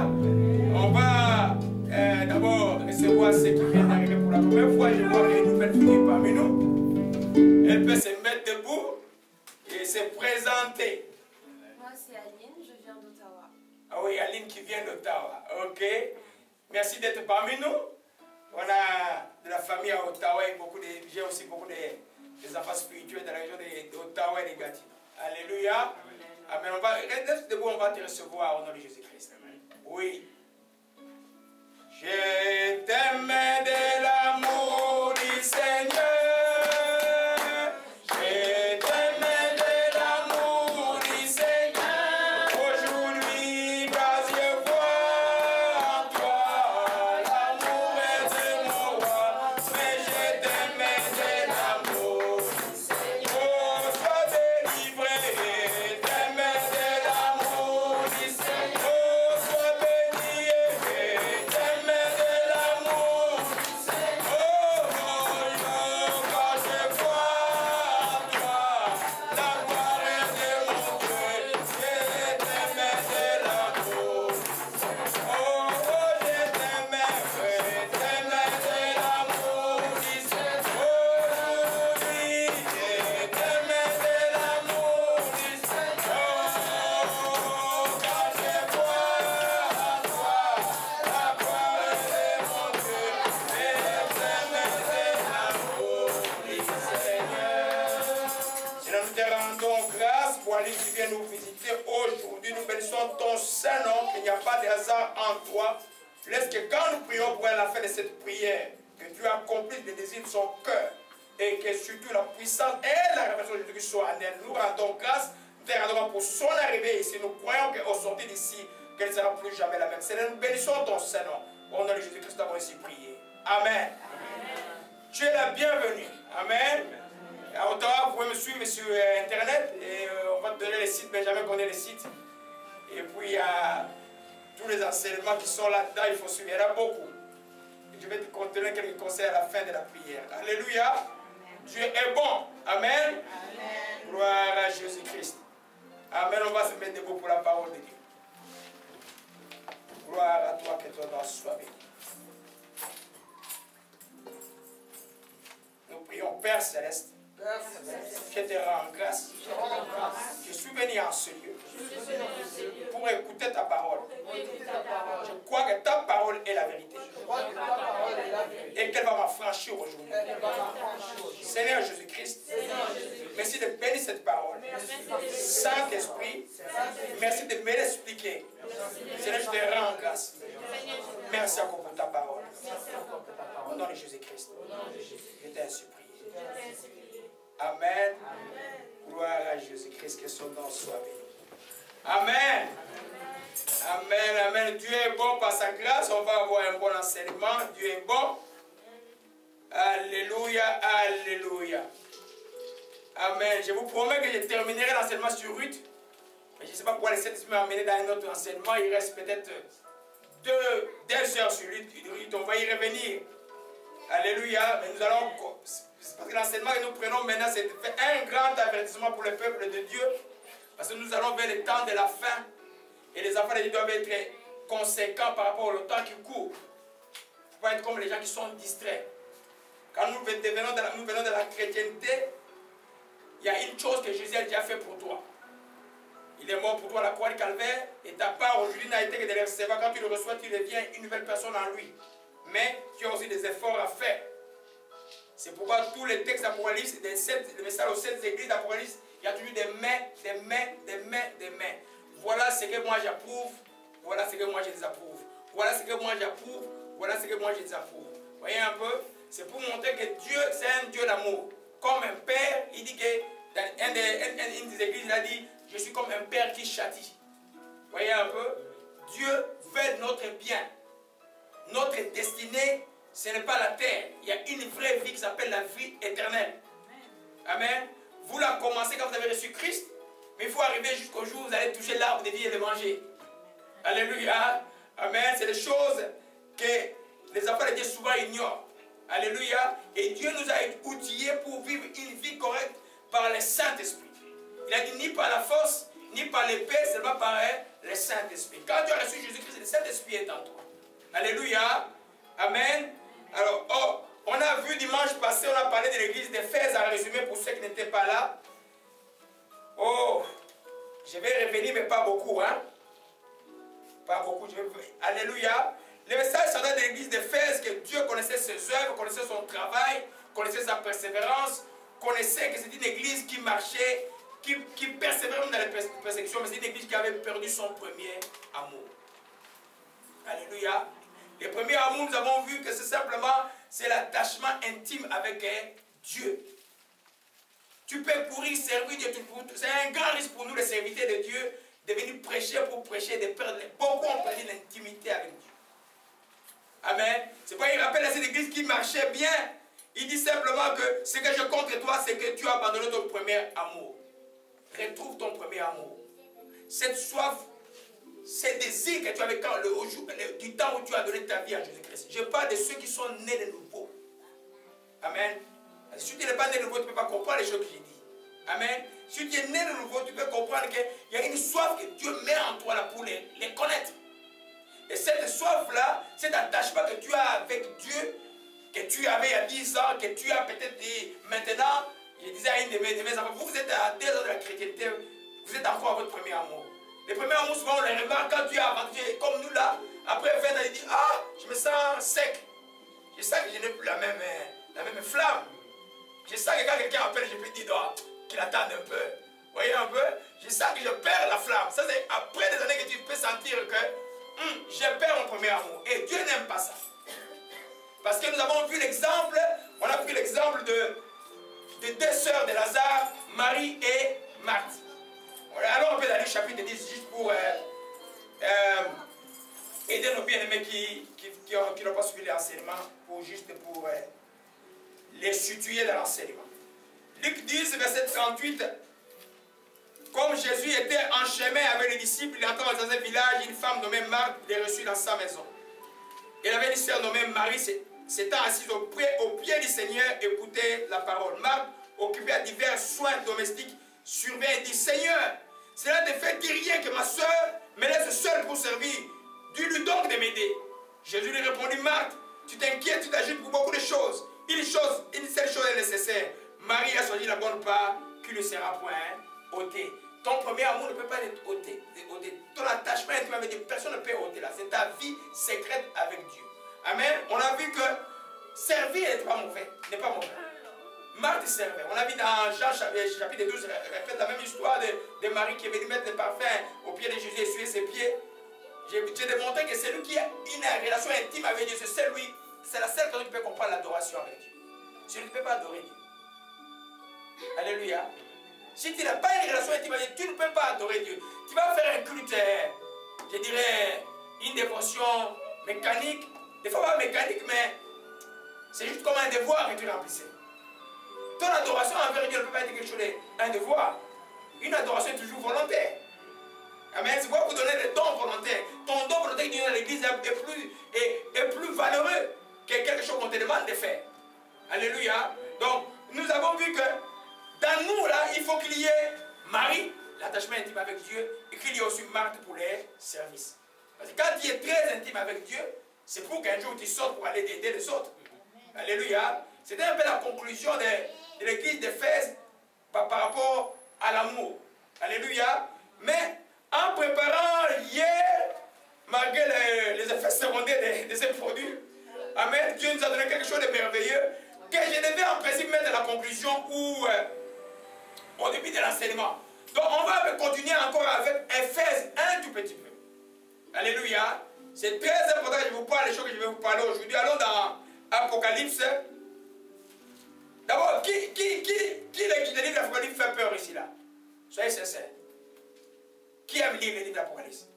On va d'abord recevoir ceux qui viennent d'arriver pour la première fois. Je vois qu'il y a une nouvelle fille parmi nous. Elle peut se mettre debout et se présenter. Moi, c'est Aline, je viens d'Ottawa. Ah oui, Aline qui vient d'Ottawa. Ok. Merci d'être parmi nous. On a de la famille à Ottawa et j'ai aussi beaucoup des enfants spirituels dans la région d'Ottawa et de Gatineau. Alléluia. Amen. On va rester debout, on va te recevoir au nom de Jésus-Christ. Oui. Je t'aime de l'amour du Seigneur. Ton Saint-Nom, qu'il n'y a pas de hasard en toi. Laisse que quand nous prions pour la fin de cette prière, que tu accomplisses les désirs de son cœur et que surtout la puissance et la révélation de Jésus-Christ soient en elle. Nous rendons grâce, nous te rendons pour son arrivée ici. Nous croyons qu'au sortir d'ici, qu'elle ne sera plus jamais la même. Seigneur, nous bénissons ton Saint-Nom. Au nom de Jésus-Christ, nous avons ici prié. Amen. Amen. Tu es la bienvenue. Amen. À Ottawa, vous pouvez me suivre sur Internet et on va te donner les sites. Benjamin connaît les sites. Et puis il y a tous les enseignements qui sont là-dedans, il faut suivre. Il y en a beaucoup. Et je vais te contenir quelques conseils à la fin de la prière. Alléluia. Amen. Dieu est bon. Amen. Amen. Gloire à Jésus-Christ. Amen. On va se mettre debout pour la parole de Dieu. Gloire à toi, que ton nom soit béni. Nous prions, Père Céleste. Je te rends grâce. Je suis venu en ce lieu pour écouter ta parole. Je crois que ta parole est la vérité et qu'elle va m'affranchir aujourd'hui. Seigneur Jésus-Christ, merci de bénir cette parole. Saint-Esprit, merci de me l'expliquer. Seigneur, je te rends grâce. Merci encore pour ta parole. Au nom de Jésus-Christ, je t'ai ainsi prié. Amen. Gloire à Jésus-Christ, que son nom soit béni. Amen. Amen. Amen. Dieu est bon par sa grâce. On va avoir un bon enseignement. Dieu est bon. Alléluia. Alléluia. Amen. Je vous promets que je terminerai l'enseignement sur Ruth. Mais je ne sais pas pourquoi les Saint-Esprit m'a amené dans un autre enseignement. Il reste peut-être 2 heures sur Ruth. On va y revenir. Alléluia. Mais nous allons... Parce que l'enseignement que nous prenons maintenant, c'est un grand avertissement pour le peuple de Dieu. Parce que nous allons vers le temps de la fin. Et les enfants de Dieu doivent être conséquents par rapport au temps qui court. Il ne faut pas être comme les gens qui sont distraits. Quand nous venons de la chrétienté, il y a une chose que Jésus a déjà fait pour toi. Il est mort pour toi à la croix du calvaire. Et ta part aujourd'hui n'a été que de le recevoir. Quand tu le reçois, tu deviens une nouvelle personne en lui. Mais tu as aussi des efforts à faire. C'est pourquoi tous les textes d'Apocalypse, les messages aux 7 églises d'Apocalypse, il y a toujours des mains, des mains, des mains, des mains. Voilà ce que moi j'approuve, voilà ce que moi je désapprouve. Voilà ce que moi j'approuve, voilà ce que moi je désapprouve. Vous voyez un peu? C'est pour montrer que Dieu, c'est un Dieu d'amour. Comme un père, il dit que, dans une des églises, il a dit, je suis comme un père qui châtie. Vous voyez un peu? Dieu veut notre bien. Notre destinée, ce n'est pas la terre. Il y a une vraie vie qui s'appelle la vie éternelle. Amen. Vous la commencez quand vous avez reçu Christ, mais il faut arriver jusqu'au jour où vous allez toucher l'arbre de vie et le manger. Alléluia. Amen. C'est des choses que les enfants de Dieu souvent ignorent. Alléluia. Et Dieu nous a outillés pour vivre une vie correcte par le Saint-Esprit. Il a dit ni par la force, ni par l'épée, seulement par le Saint-Esprit. Quand tu as reçu Jésus-Christ, c'est le Saint-Esprit Saint-Esprit est en toi. Alléluia. Amen. Alors, on a vu dimanche passé, on a parlé de l'église d'Éphèse, en résumé pour ceux qui n'étaient pas là. Oh, je vais revenir, mais pas beaucoup, hein. Pas beaucoup. Alléluia. Le message s'adresse de l'église d'Éphèse, que Dieu connaissait ses œuvres, connaissait son travail, connaissait sa persévérance, connaissait que c'était une église qui marchait, qui persévérait même dans les persécutions, mais c'est une église qui avait perdu son premier amour. Alléluia. Le premier amour, nous avons vu que c'est simplement, c'est l'attachement intime avec Dieu. Tu peux courir, servir Dieu. C'est un grand risque pour nous, les serviteurs de Dieu, de venir prêcher pour prêcher, de perdre. Beaucoup ont perdu l'intimité avec Dieu. Amen. C'est pourquoi il rappelle à cette église qui marchait bien. Il dit simplement que ce que je compte de toi, c'est que tu as abandonné ton premier amour. Retrouve ton premier amour. Cette soif, ces désirs que tu avais du temps où tu as donné ta vie à Jésus-Christ. Je parle de ceux qui sont nés de nouveau. Amen. Si tu n'es pas né de nouveau, tu ne peux pas comprendre les choses que j'ai dit. Amen. Si tu es né de nouveau, tu peux comprendre qu'il y a une soif que Dieu met en toi là pour les connaître. Et cette soif-là, cet attachement que tu as avec Dieu, que tu avais il y a 10 ans, que tu as peut-être dit maintenant, je disais à une de mes enfants, vous êtes à 2 ans de la chrétienté, vous êtes encore à votre premier amour. Le premier amour, souvent on le remarque quand tu as avancé, comme nous là, après 20 ans, il dit, ah, je me sens sec. Je sens que je n'ai plus la même flamme. Je sens que quand quelqu'un appelle, je peux dire qu'il attende un peu. Vous voyez un peu? Je sens que je perds la flamme. Ça, c'est après des années que tu peux sentir que je perds mon premier amour. Et Dieu n'aime pas ça. Parce que nous avons vu l'exemple, on a pris l'exemple de deux sœurs de Lazare, Marie et Marthe. Alors on peut aller au chapitre 10 juste pour aider nos bien-aimés qui n'ont pas suivi l'enseignement, pour les situer dans l'enseignement. Luc 10, verset 38. Comme Jésus était en chemin avec les disciples, il entend dans un village une femme nommée Marthe, les reçut dans sa maison. Il avait une sœur nommée Marie, s'étant assise au pied du Seigneur, écoutait la parole. Marthe, occupée à divers soins domestiques, survint et dit, Seigneur, cela ne fait rien que ma sœur me laisse seule pour servir. Dis-lui donc de m'aider. Jésus lui répondit, Marthe, tu t'inquiètes, tu t'agites pour beaucoup de choses. Une seule chose est nécessaire. Marie a choisi la bonne part qui ne sera point ôtée. Ton premier amour ne peut pas être ôté. Ton attachement intime avec Dieu, personne ne peut ôter là. C'est ta vie secrète avec Dieu. Amen. On a vu que servir n'est pas mauvais. Marthe servait. On a vu dans Jean chapitre 12, répète la même histoire de Marie qui est venue mettre le parfum au pied de Jésus et essuyer ses pieds. J'ai démontré que c'est lui qui a une relation intime avec Dieu. C'est la seule personne qui peut comprendre l'adoration avec Dieu. Tu ne peux pas adorer Dieu. Alléluia. Si tu n'as pas une relation intime avec Dieu, tu ne peux pas adorer Dieu. Tu vas faire un culte, je dirais, une dévotion mécanique. Des fois pas mécanique, mais c'est juste comme un devoir que tu remplissais. Ton adoration envers Dieu ne peut pas être quelque chose d'un devoir. Une adoration est toujours volontaire. Amen. C'est pourquoi vous donnez des dons volontaires. Ton don volontaire que tu donnes à l'église est plus valeureux que quelque chose qu'on te demande de faire. Alléluia. Donc, nous avons vu que dans nous, là, il faut qu'il y ait Marie, l'attachement intime avec Dieu, et qu'il y ait aussi Marthe pour les services. Parce que quand tu es très intime avec Dieu, c'est pour qu'un jour tu sortes pour aller aider les autres. Alléluia. C'était un peu la conclusion de l'église d'Éphèse par rapport à l'amour. Alléluia. Mais en préparant hier, malgré les effets secondaires de ces produits, amen, Dieu nous a donné quelque chose de merveilleux que je devais en principe mettre la conclusion au début de l'enseignement. Donc on va continuer encore avec Éphèse un tout petit peu. Alléluia. C'est très important que je vous parle des choses que je vais vous parler aujourd'hui. Allons dans Apocalypse. D'abord, qui le livre d'Apocalypse fait peur ici là? Soyez sincères. Qui aime lire le livre d'Apocalypse?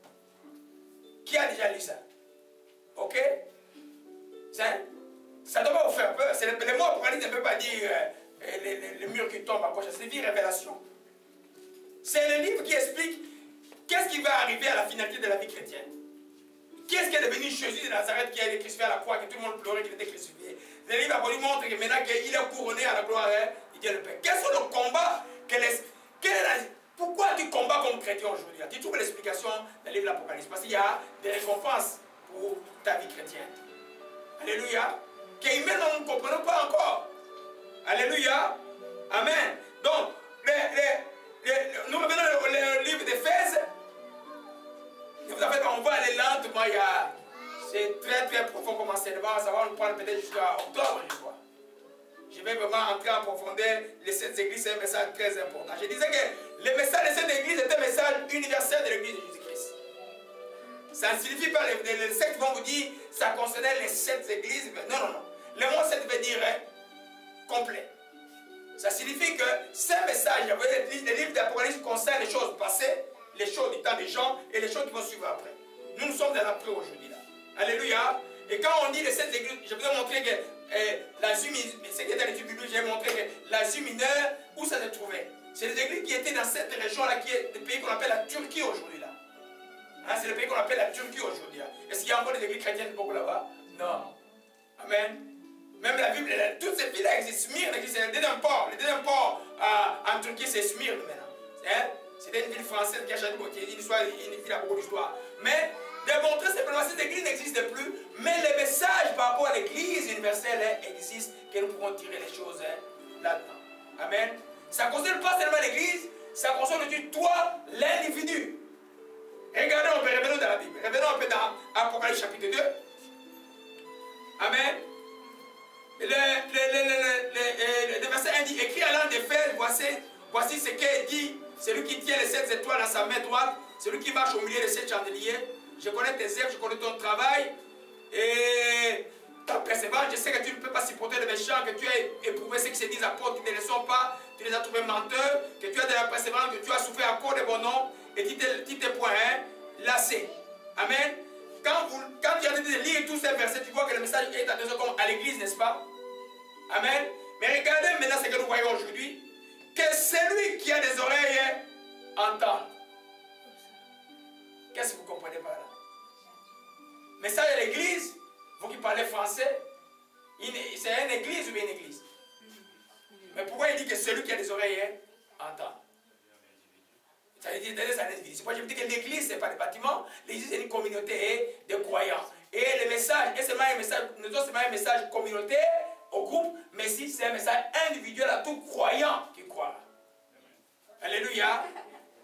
Qui a déjà lu ça? Ok? Ça doit pas vous faire peur. Le mot Apocalypse ne peut pas dire les murs qui tombent à gauche. Ça signifie révélation. C'est le livre qui explique qu'est-ce qui va arriver à la finalité de la vie chrétienne. Qu'est-ce qui est devenu Jésus de Nazareth qui a été crucifié à la croix, que tout le monde pleurait qu'il était crucifié. Le livre d'Apocalypse montre que maintenant qu'il est couronné à la gloire de Dieu le Père. Quels sont les combats pourquoi tu combats comme chrétien aujourd'hui? Tu trouves l'explication dans le livre de l'Apocalypse. Parce qu'il y a des récompenses pour ta vie chrétienne. Alléluia. Qu'humains nous ne comprenons pas encore. Alléluia. Amen. Donc, nous revenons au livre d'Éphèse. En fait, on va aller lentement. C'est très profond comme enseignement. Ça va nous prendre peut-être jusqu'à octobre, je crois. Je vais vraiment entrer en profondeur. Les sept églises, c'est un message très important. Je disais que le message de cette église est un message universel de l'église de Jésus-Christ. Ça ne signifie pas, les sectes vont vous dire, ça concernait les sept églises. Non, non, non. Le mot 7 veut dire complet. Ça signifie que ce message, les livres d'Apocalypse concernent les choses passées, les choses du temps des gens et les choses qui vont suivre après. Nous sommes dans l'après aujourd'hui là. Alléluia. Et quand on dit les sept églises, je vous ai montré que l'Asie mineure, c'est dans l'étude biblique, j'ai montré que l'Asie mineure, où ça se trouvait. C'est les églises qui étaient dans cette région-là, qui est le pays qu'on appelle la Turquie aujourd'hui là. Hein, c'est le pays qu'on appelle la Turquie aujourd'hui. Est-ce qu'il y a encore des églises chrétiennes beaucoup là-bas? Non. Amen. Même la Bible, toutes ces villes-là existent. Smyrne existe. Le deuxième port en Turquie, c'est Smyrne maintenant. Hein? C'était une ville française qui a changé beaucoup, une ville à beaucoup d'histoire. Mais démontrer simplement que ces églises n'existent plus, mais le message par rapport à l'église universelle existe, que nous pouvons tirer les choses là-dedans. Amen. Ça ne concerne pas seulement l'église, ça concerne aussi toi, l'individu. Regardez, revenons dans la Bible. Revenons un peu dans Apocalypse chapitre 2. Amen. Le verset 1 dit, écrit à l'an d'Éphèse, voici ce qu'est dit, celui qui tient les 7 étoiles dans sa main droite, celui qui marche au milieu de 7 chandeliers. Je connais tes œuvres, je connais ton travail, et ta persévérance, je sais que tu ne peux pas supporter les méchants, que tu as éprouvé ceux qui se disent apôtres, qui ne le sont pas, tu les as trouvés menteurs, que tu as de la persévérance, que tu as souffert à cause de mon nom, et tu t'es point lassé. Amen. Quand tu as dit de lire tous ces versets, tu vois que le message est adressé comme à l'église, n'est-ce pas? Amen. Mais regardez maintenant ce que nous voyons aujourd'hui. Que celui qui a des oreilles entende. Qu'est-ce que vous comprenez par là? Message à l'église, vous qui parlez français, c'est une église ou bien une église? Mais pourquoi il dit que celui qui a des oreilles entend? Ça veut dire que c'est un individu. C'est pourquoi je me dis que l'église, ce n'est pas des bâtiments, l'église, c'est une communauté de croyants. Et le message, et seulement un message, nous avons seulement un message communautaire au groupe, mais si c'est un message individuel à tout croyant qui croit. Alléluia.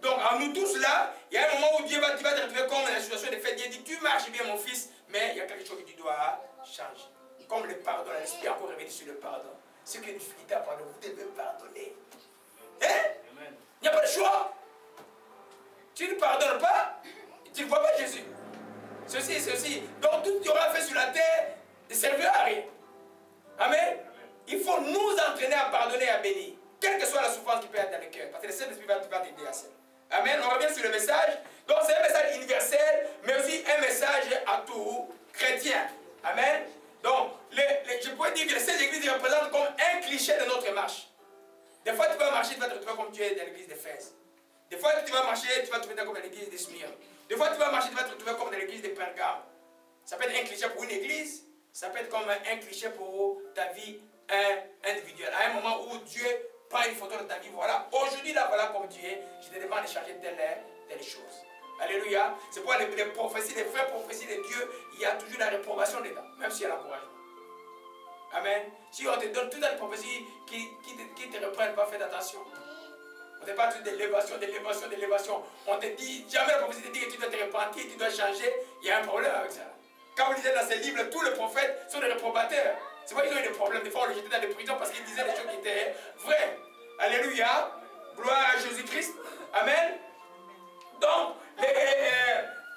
Donc, à nous tous là, il y a un moment où Dieu va te retrouver comme dans la situation de fait. Dieu dit, tu marches bien mon fils, mais il y a quelque chose que tu dois changer. Comme le pardon, l'esprit a encore revenu sur le pardon. Ce que une fille t'a pardonné, vous devez pardonner. Hein? Il n'y a pas de choix. Tu ne pardonnes pas, tu ne vois pas Jésus. Ceci. Donc tout ce que tu auras fait sur la terre ne servira à rien. Amen. Il faut nous entraîner à pardonner et à bénir. Quelle que soit la souffrance qui peut être dans le cœur. Parce que le Saint-Esprit va t'aider à ça. Amen. On revient sur le message. Donc c'est un message universel, mais aussi un message à tout chrétien. Amen. Donc, je pourrais dire que les 16 églises représentent comme un cliché de notre marche. Des fois tu vas marcher, tu vas te retrouver comme tu es dans l'église d'Éphèse. Des fois, tu vas marcher, tu vas te retrouver comme dans l'église de Smyrne. Des fois, tu vas marcher, tu vas te retrouver comme dans l'église de Pergame. Ça peut être un cliché pour une église, ça peut être comme un cliché pour ta vie individuelle. À un moment où Dieu prend une photo de ta vie, voilà, aujourd'hui, là, voilà comme tu es, je te demande de changer telle chose. Alléluia. C'est pourquoi les prophéties, les vraies prophéties de Dieu, il y a toujours la réprobation dedans, même s'il y a l'encouragement. Amen. Si on te donne toutes les prophéties qui te reprennent pas, faites attention. On ne pas tout d'élévation. On te dit, jamais la prophétie te dit que tu dois te repentir, tu dois changer. Il y a un problème avec ça. Quand vous lisez dans ces livres, tous les prophètes sont des réprobateurs. C'est pas qu'ils ont eu des problèmes. Des fois, on les jetait dans des prisons parce qu'ils disaient des choses qui étaient vraies. Alléluia. Gloire à Jésus-Christ. Amen. Donc,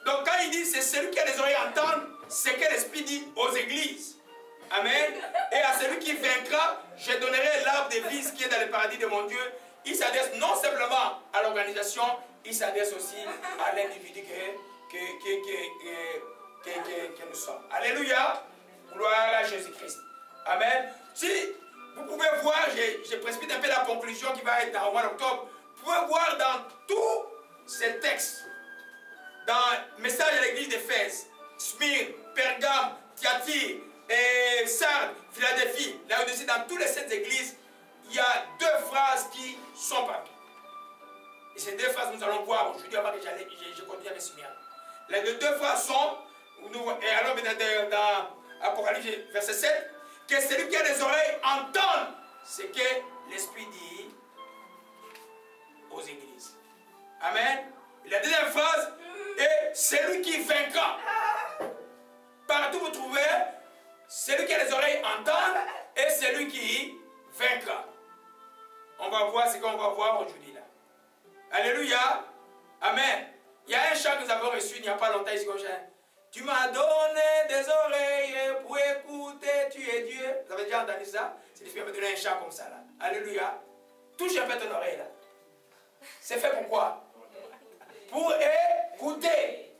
quand il dit, c'est celui qui a les oreilles à entendre, c'est que l'Esprit dit aux églises. Amen. Et à celui qui vaincra, je donnerai l'arbre de vie qui est dans le paradis de mon Dieu. Il s'adresse non simplement à l'organisation, il s'adresse aussi à l'individu que nous sommes. Alléluia. Gloire à Jésus-Christ. Amen. Si vous pouvez voir, je précipite un peu la conclusion qui va être dans le mois d'octobre. Vous pouvez voir dans tous ces textes, dans le message à l'église d'Éphèse, Smyrne, Pergame, Thyatire, Sardes, Philadelphie, là au-dessus, dans toutes les 7 églises, il y a 2 phrases qui sont partout. Et ces 2 phrases, nous allons voir aujourd'hui avant que je continue avec Smyrne. Les 2 phrases sont, et dans Apocalypse verset 7, que celui qui a des oreilles entende ce que l'Esprit dit aux églises. Amen. Et la deuxième phrase est celui qui vaincra. Partout vous trouvez celui qui a les oreilles entende et celui qui vaincra. On va voir ce qu'on va voir aujourd'hui là. Alléluia. Amen. Il y a un chant que nous avons reçu il n'y a pas longtemps ici comme chant. Tu m'as donné des oreilles pour écouter, tu es Dieu. Vous avez déjà entendu ça? C'est l'Esprit m'a donné un chant comme ça là. Alléluia. Touche un peu ton oreille là. C'est fait pourquoi? Pour écouter.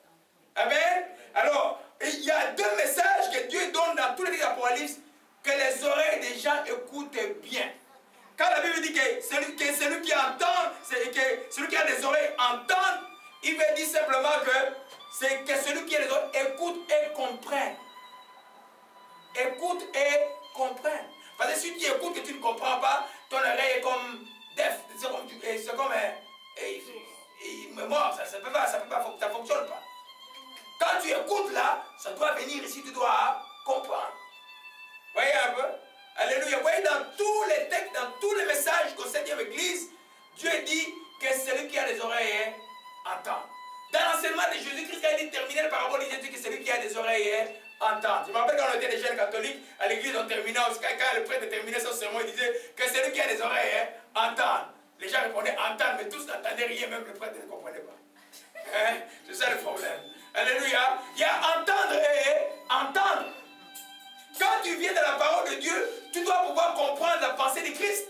Amen. Alors, il y a deux messages que Dieu donne dans tous les livres d'Apocalypse que les oreilles des gens écoutent bien. Quand la Bible dit que celui qui entend, que celui qui a des oreilles entend, il veut dire simplement que c'est que celui qui a des oreilles écoute et comprend. Écoute et comprend. Parce que si tu écoutes et tu ne comprends pas, ton oreille est comme deaf. C'est comme mort. Ça ne fonctionne pas. Quand tu écoutes là, ça doit venir ici, tu dois comprendre. Voyez un peu? Alléluia. Vous voyez, dans tous les textes, dans tous les messages concernant l'Église, Dieu dit que celui qui a des oreilles entend. Dans l'enseignement de Jésus-Christ, quand il terminait la parabole, il dit que celui qui a des oreilles entend. Je me rappelle quand on était des jeunes catholiques, à l'église, on terminait, quand le prêtre terminait son sermon, il disait que celui qui a des oreilles entend. Les gens répondaient entendre, mais tous n'entendaient rien, même le prêtre ne comprenait pas. Hein? C'est ça le problème. Alléluia. Il y a entendre et entendre. Quand tu viens de la parole de Dieu, tu dois pouvoir comprendre la pensée de Christ.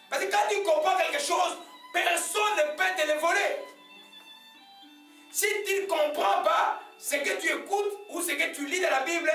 Parce que quand tu comprends quelque chose, personne ne peut te le voler. Si tu ne comprends pas ce que tu écoutes ou ce que tu lis dans la Bible,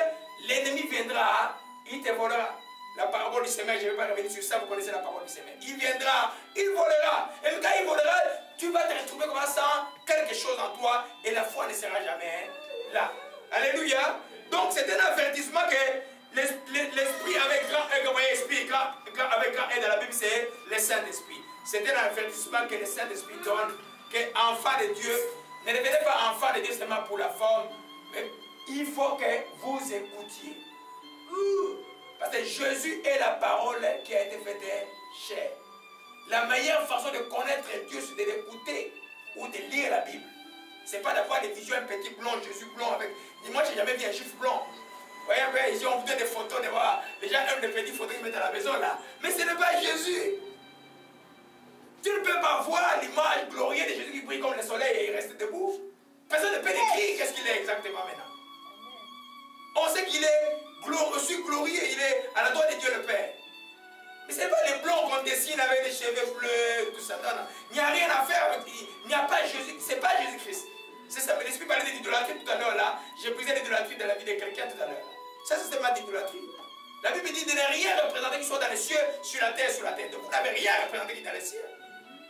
l'ennemi viendra, il te volera. La parabole du semeur, je ne vais pas revenir sur ça, vous connaissez la parole du semeur. Il viendra, il volera. Et quand il volera, tu vas te retrouver comme ça sans quelque chose en toi et la foi ne sera jamais là. Alléluia. Donc c'est un avertissement que l'esprit avec grand E dans la Bible, c'est le Saint-Esprit. C'est un avertissement que le Saint-Esprit donne, que enfant de Dieu, ne devenez pas enfant de Dieu seulement pour la forme, mais il faut que vous écoutiez. Parce que Jésus est la parole qui a été faite chair. La meilleure façon de connaître Dieu, c'est de l'écouter ou de lire la Bible. Ce n'est pas d'avoir des visions, un petit blond, Jésus blond avec. Moi, je n'ai jamais vu un juif blond. Vous voyez, ici, on vous donne des photos, les gens aiment les petites photos qu'ils mettent à la maison là. Mais ce n'est pas Jésus. Tu ne peux pas voir l'image glorieuse de Jésus qui brille comme le soleil et il reste debout. Personne ne peut décrire qu'est-ce qu'il est exactement maintenant. On sait qu'il est aussi glorieux, il est à la droite de Dieu le Père. Mais ce n'est pas les blonds qu'on dessine avec des cheveux bleus, tout ça. Non, non. Il n'y a rien à faire avec. Il n'y a pas Jésus. Ce n'est pas Jésus-Christ. C'est ça. Mais l'Esprit parlait de l'idolâtrie tout à l'heure là. J'ai brisé l'idolâtrie dans la vie de quelqu'un tout à l'heure. Ça, c'est ma idolâtrie. La Bible dit de ne rien représenter qui soit dans les cieux, sur la terre, sur la terre. Donc vous n'avez rien représenté qui est dans les cieux.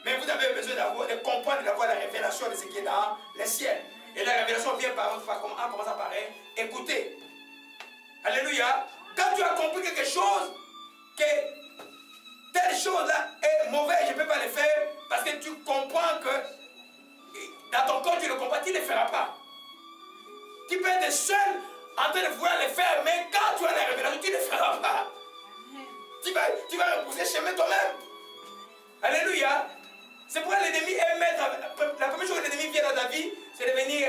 Mais vous avez besoin de comprendre, d'avoir la révélation de ce qui est dans les ciels. Et la révélation vient en commençant par écouter. Alléluia. Quand tu as compris quelque chose, que telle chose-là est mauvaise, je ne peux pas le faire, parce que tu comprends que dans ton corps, tu le comprends, tu ne le feras pas. Tu peux être seul en train de vouloir le faire, mais quand tu as la révélation, tu ne le feras pas. Tu vas repousser chemin toi-même. Alléluia. C'est pourquoi l'ennemi aime mettre. La première chose que l'ennemi vient dans ta vie, c'est de venir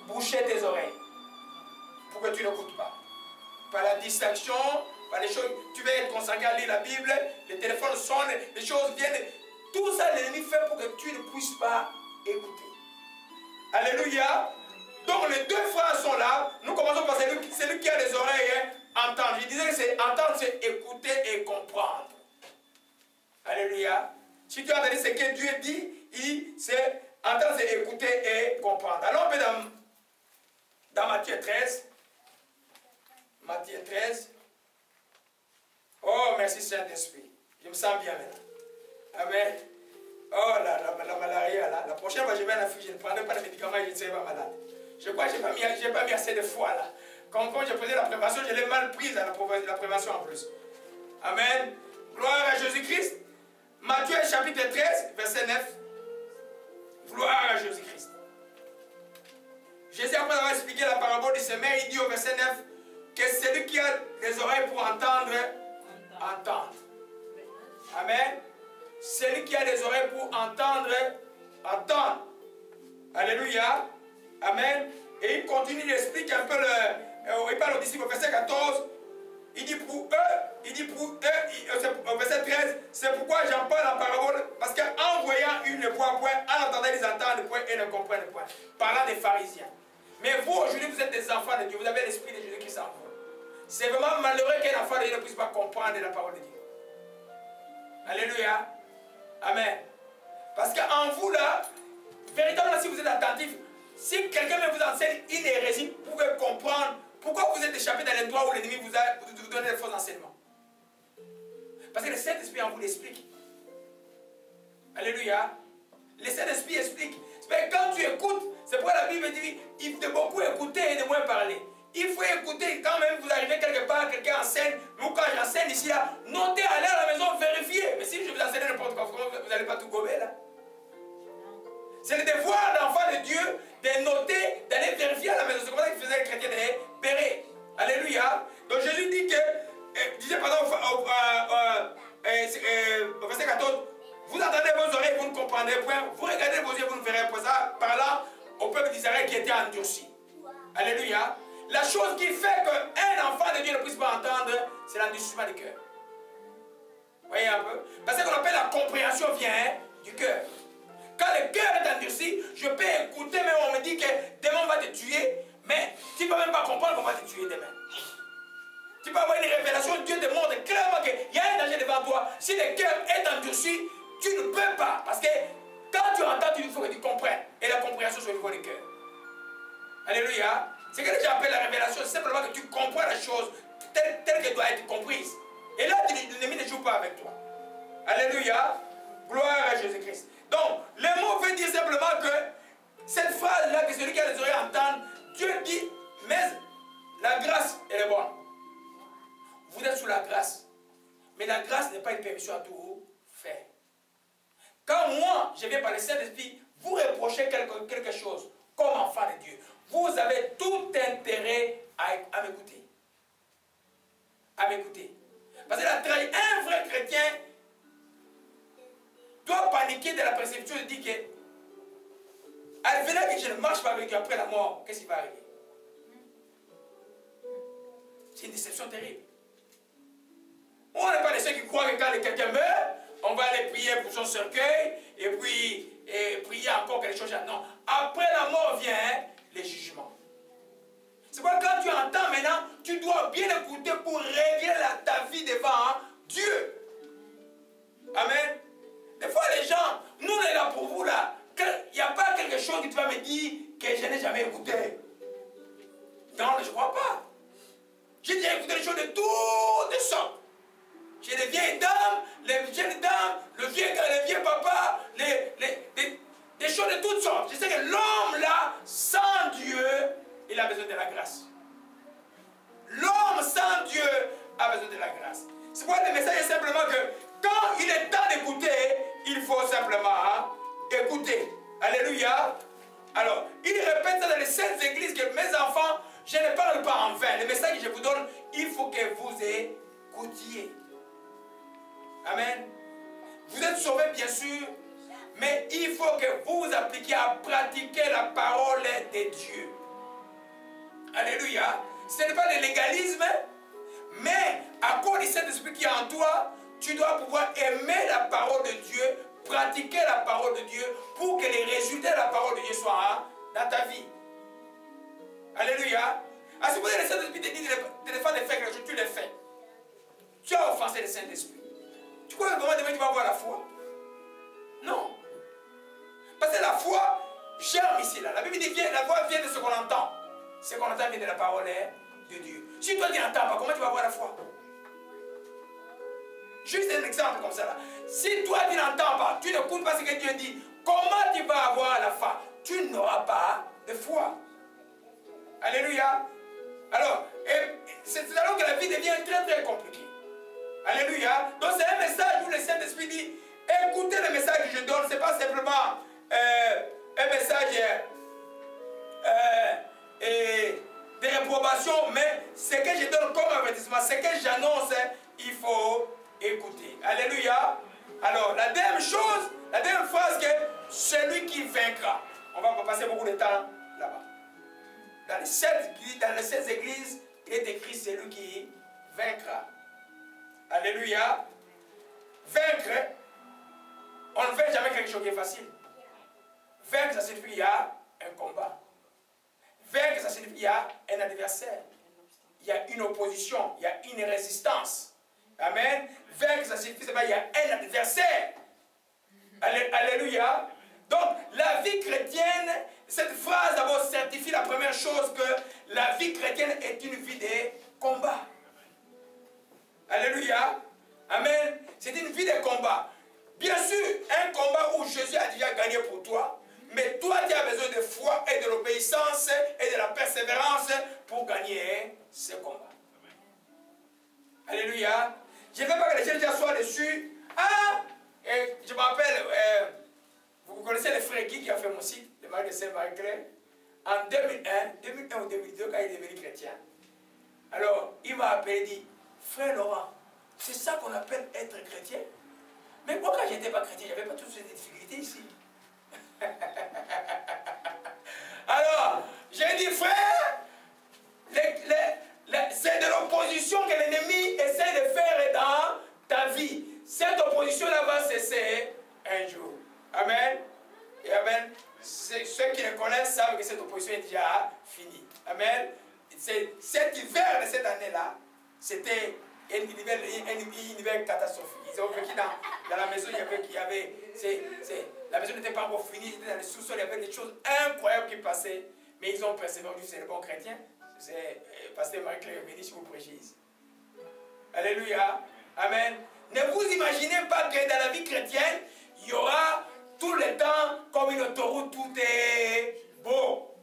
boucher tes oreilles. Pour que tu n'écoutes pas. Par la distraction, par les choses. Tu vas être consacré à lire la Bible, les téléphones sonnent, les choses viennent. Tout ça, l'ennemi fait pour que tu ne puisses pas écouter. Alléluia. Donc les deux phrases sont là. Nous commençons par celui qui a les oreilles, entendre. Je disais que c'est entendre, c'est écouter et comprendre. Alléluia. Si tu as entendu ce que Dieu dit, c'est entendre, c'est écouter et comprendre. Alors on peut dans Matthieu 13. Matthieu 13. Oh, merci Saint-Esprit. Je me sens bien maintenant. Amen. Oh, la malaria là. La prochaine fois, je vais à la fille, je ne prendrai pas de médicaments et je ne serai pas malade. Je crois que je n'ai pas mis assez de foi là. Quand je prenais la prévention, je l'ai mal prise à la prévention en plus. Amen. Gloire à Jésus-Christ. Matthieu chapitre 13, verset 9. Gloire à Jésus-Christ. Jésus, après avoir expliqué la parabole du semeur, il dit au verset 9 que celui qui a des oreilles pour entendre, entende. Amen. Celui qui a des oreilles pour entendre, entende. Alléluia. Amen. Et il continue, il explique un peu, il parle aux disciples au verset 14. Il dit pour eux, au verset 13, c'est pourquoi j'en parle en parabole, parce qu'en voyant, ils ne voient point, en entendant, ils entendent point et ne comprennent point. Parlant des pharisiens. Mais vous, aujourd'hui, vous êtes des enfants de Dieu, vous avez l'esprit de Jésus-Christ en vous. C'est vraiment malheureux qu'un enfant de Dieu ne puisse pas comprendre la parole de Dieu. Alléluia. Amen. Parce qu'en vous, là, véritablement, si vous êtes attentif, si quelqu'un vous enseigne une hérésie, vous pouvez comprendre pourquoi vous êtes échappé dans l'endroit où l'ennemi vous donne des faux enseignements. Parce que le Saint-Esprit en vous l'explique. Alléluia. Le Saint-Esprit explique. Mais quand tu écoutes, c'est pourquoi la Bible dit il faut beaucoup écouter et de moins parler. Il faut écouter quand même vous arrivez quelque part, quelqu'un enseigne. Nous, quand j'enseigne ici, là, notez, allez à la maison, vérifiez. Mais si je vous enseigne n'importe quoi, vous n'allez pas tout gober là. C'est le devoir d'enfant de Dieu de noter, d'aller vérifier à la maison. C'est comme ça qu'ils faisaient les chrétiens des bérets. Alléluia. Donc Jésus dit que, disait pardon, au verset 14, vous entendez vos oreilles, vous ne comprenez point. Vous regardez vos yeux, vous ne verrez pas ça. Parlant au peuple d'Israël qui était endurci. Alléluia. La chose qui fait qu'un enfant de Dieu ne puisse pas entendre, c'est l'endurcissement du cœur. Voyez un peu. Parce qu'on appelle la compréhension vient du cœur. Quand le cœur est endurci, je peux écouter, mais on me dit que demain on va te tuer, mais tu ne peux même pas comprendre qu'on va te tuer demain. Tu peux avoir une révélation, Dieu te montre clairement qu'il y a un danger devant toi. Si le cœur est endurci, tu ne peux pas. Parce que quand tu entends, il faut que tu comprennes. Et la compréhension sur le niveau du cœur. Alléluia. C'est ce que j'appelle la révélation, c'est simplement que tu comprends la chose telle qu'elle doit être comprise. Et là, l'ennemi ne joue pas avec toi. Alléluia. Gloire à Jésus-Christ. Donc, le mot veut dire simplement que cette phrase-là, que celui qui a les oreilles entende, Dieu dit, mais la grâce, elle est bonne. Vous êtes sous la grâce. Mais la grâce n'est pas une permission à tout faire. Quand moi, je viens par le Saint-Esprit, vous reprochez quelque chose, comme enfant de Dieu, vous avez tout intérêt à m'écouter. À m'écouter. Parce que un vrai chrétien doit paniquer de la perception de dire que advenant que je ne marche pas avec Dieu après la mort, qu'est-ce qui va arriver? C'est une déception terrible. On n'est pas de ceux qui croient que quand quelqu'un meurt, on va aller prier pour son cercueil et puis prier encore quelque chose. Non. Après la mort vient les jugements. C'est pourquoi quand tu entends maintenant, tu dois bien écouter pour régler ta vie devant Dieu. Amen. Des fois les gens, nous on est là pour vous là. Il n'y a pas quelque chose qui tu vas me dire que je n'ai jamais écouté. Non, je ne crois pas. J'ai déjà écouté des choses de toutes sortes. J'ai des vieilles dames, les jeunes dames, les vieux papas, des choses de toutes sortes. Je sais que l'homme là, sans Dieu, il a besoin de la grâce. L'homme sans Dieu a besoin de la grâce. C'est pourquoi le message est simplement que quand il est temps d'écouter, il faut simplement écouter. Alléluia. Alors, il répète ça dans les saintes églises que mes enfants, je ne parle pas en vain. Le message que je vous donne, il faut que vous écoutiez. Amen. Vous êtes sauvés, bien sûr, mais il faut que vous vous appliquiez à pratiquer la parole de Dieu. Alléluia. Ce n'est pas le légalisme, mais à cause du Saint-Esprit qui est en toi, tu dois pouvoir aimer la parole de Dieu, pratiquer la parole de Dieu pour que les résultats de la parole de Dieu soient dans ta vie. Alléluia. À ce moment le Saint-Esprit te dit de faire quelque chose, tu le fais. Tu as offensé le Saint-Esprit. Tu crois que vraiment demain tu vas avoir la foi? Non. Parce que la foi germe ici. Là. La Bible dit que la foi vient de ce qu'on entend. Ce qu'on entend vient de la parole de Dieu. Si toi tu n'entends pas, comment tu vas avoir la foi? Juste un exemple comme ça. Là. Si toi tu n'entends pas, tu n'écoutes pas ce que Dieu dit, comment tu vas avoir la foi? Tu n'auras pas de foi. Alléluia. Alors, c'est alors que la vie devient très très compliquée. Alléluia. Donc c'est un message où le Saint-Esprit dit, écoutez le message que je donne, ce n'est pas simplement un message des réprobations, mais ce que je donne comme avertissement, ce que j'annonce, il faut écouter. Alléluia. Alors, la deuxième chose, la deuxième phrase, que celui qui vaincra. On va pas passer beaucoup de temps là-bas. Dans les 7 églises, il est écrit celui qui vaincra. Alléluia. Vaincre, on ne fait jamais quelque chose qui est facile. Vaincre, ça signifie qu'il y a un combat. Vaincre, ça signifie qu'il y a un adversaire. Il y a une opposition, il y a une résistance. Amen. Vaincre, ça signifie qu'il y a un adversaire. Alléluia. Donc, la vie chrétienne, cette phrase d'abord certifie la première chose, que la vie chrétienne est une vie de combat. Alléluia. Amen. C'est une vie de combat. Bien sûr, un combat où Jésus a déjà gagné pour toi, mais toi, tu as besoin de foi et de l'obéissance et de la persévérance pour gagner ce combat. Alléluia. Je ne veux pas que les gens soient dessus. Ah, et je me rappelle, vous connaissez le frère Guy qui a fait mon site, le mari de Saint-Marie-Claire, en 2001 ou 2002, quand il est devenu chrétien. Alors, il m'a appelé et dit, frère Laurent, c'est ça qu'on appelle être chrétien? Mais moi, quand je n'étais pas chrétien, il n'y avait pas toutes ces difficultés ici. Alors, j'ai dit, frère, c'est de l'opposition que l'ennemi essaie de faire dans ta vie. Cette opposition-là va cesser un jour. Amen. Et amen. Ceux qui le connaissent savent que cette opposition est déjà finie. Amen. Cet hiver de cette année-là, c'était un hiver catastrophique. Ils ont vécu dans la maison, la maison n'était pas encore finie, ils étaient dans le sous-sol, il y avait des choses incroyables qui passaient, mais ils ont persévéré, c'est le bon chrétien. C'est pasteur Marie-Claire Béni si vous prêchez ici. Alléluia. Amen. Ne vous imaginez pas que dans la vie chrétienne, il y aura tout le temps comme une autoroute, tout est beau.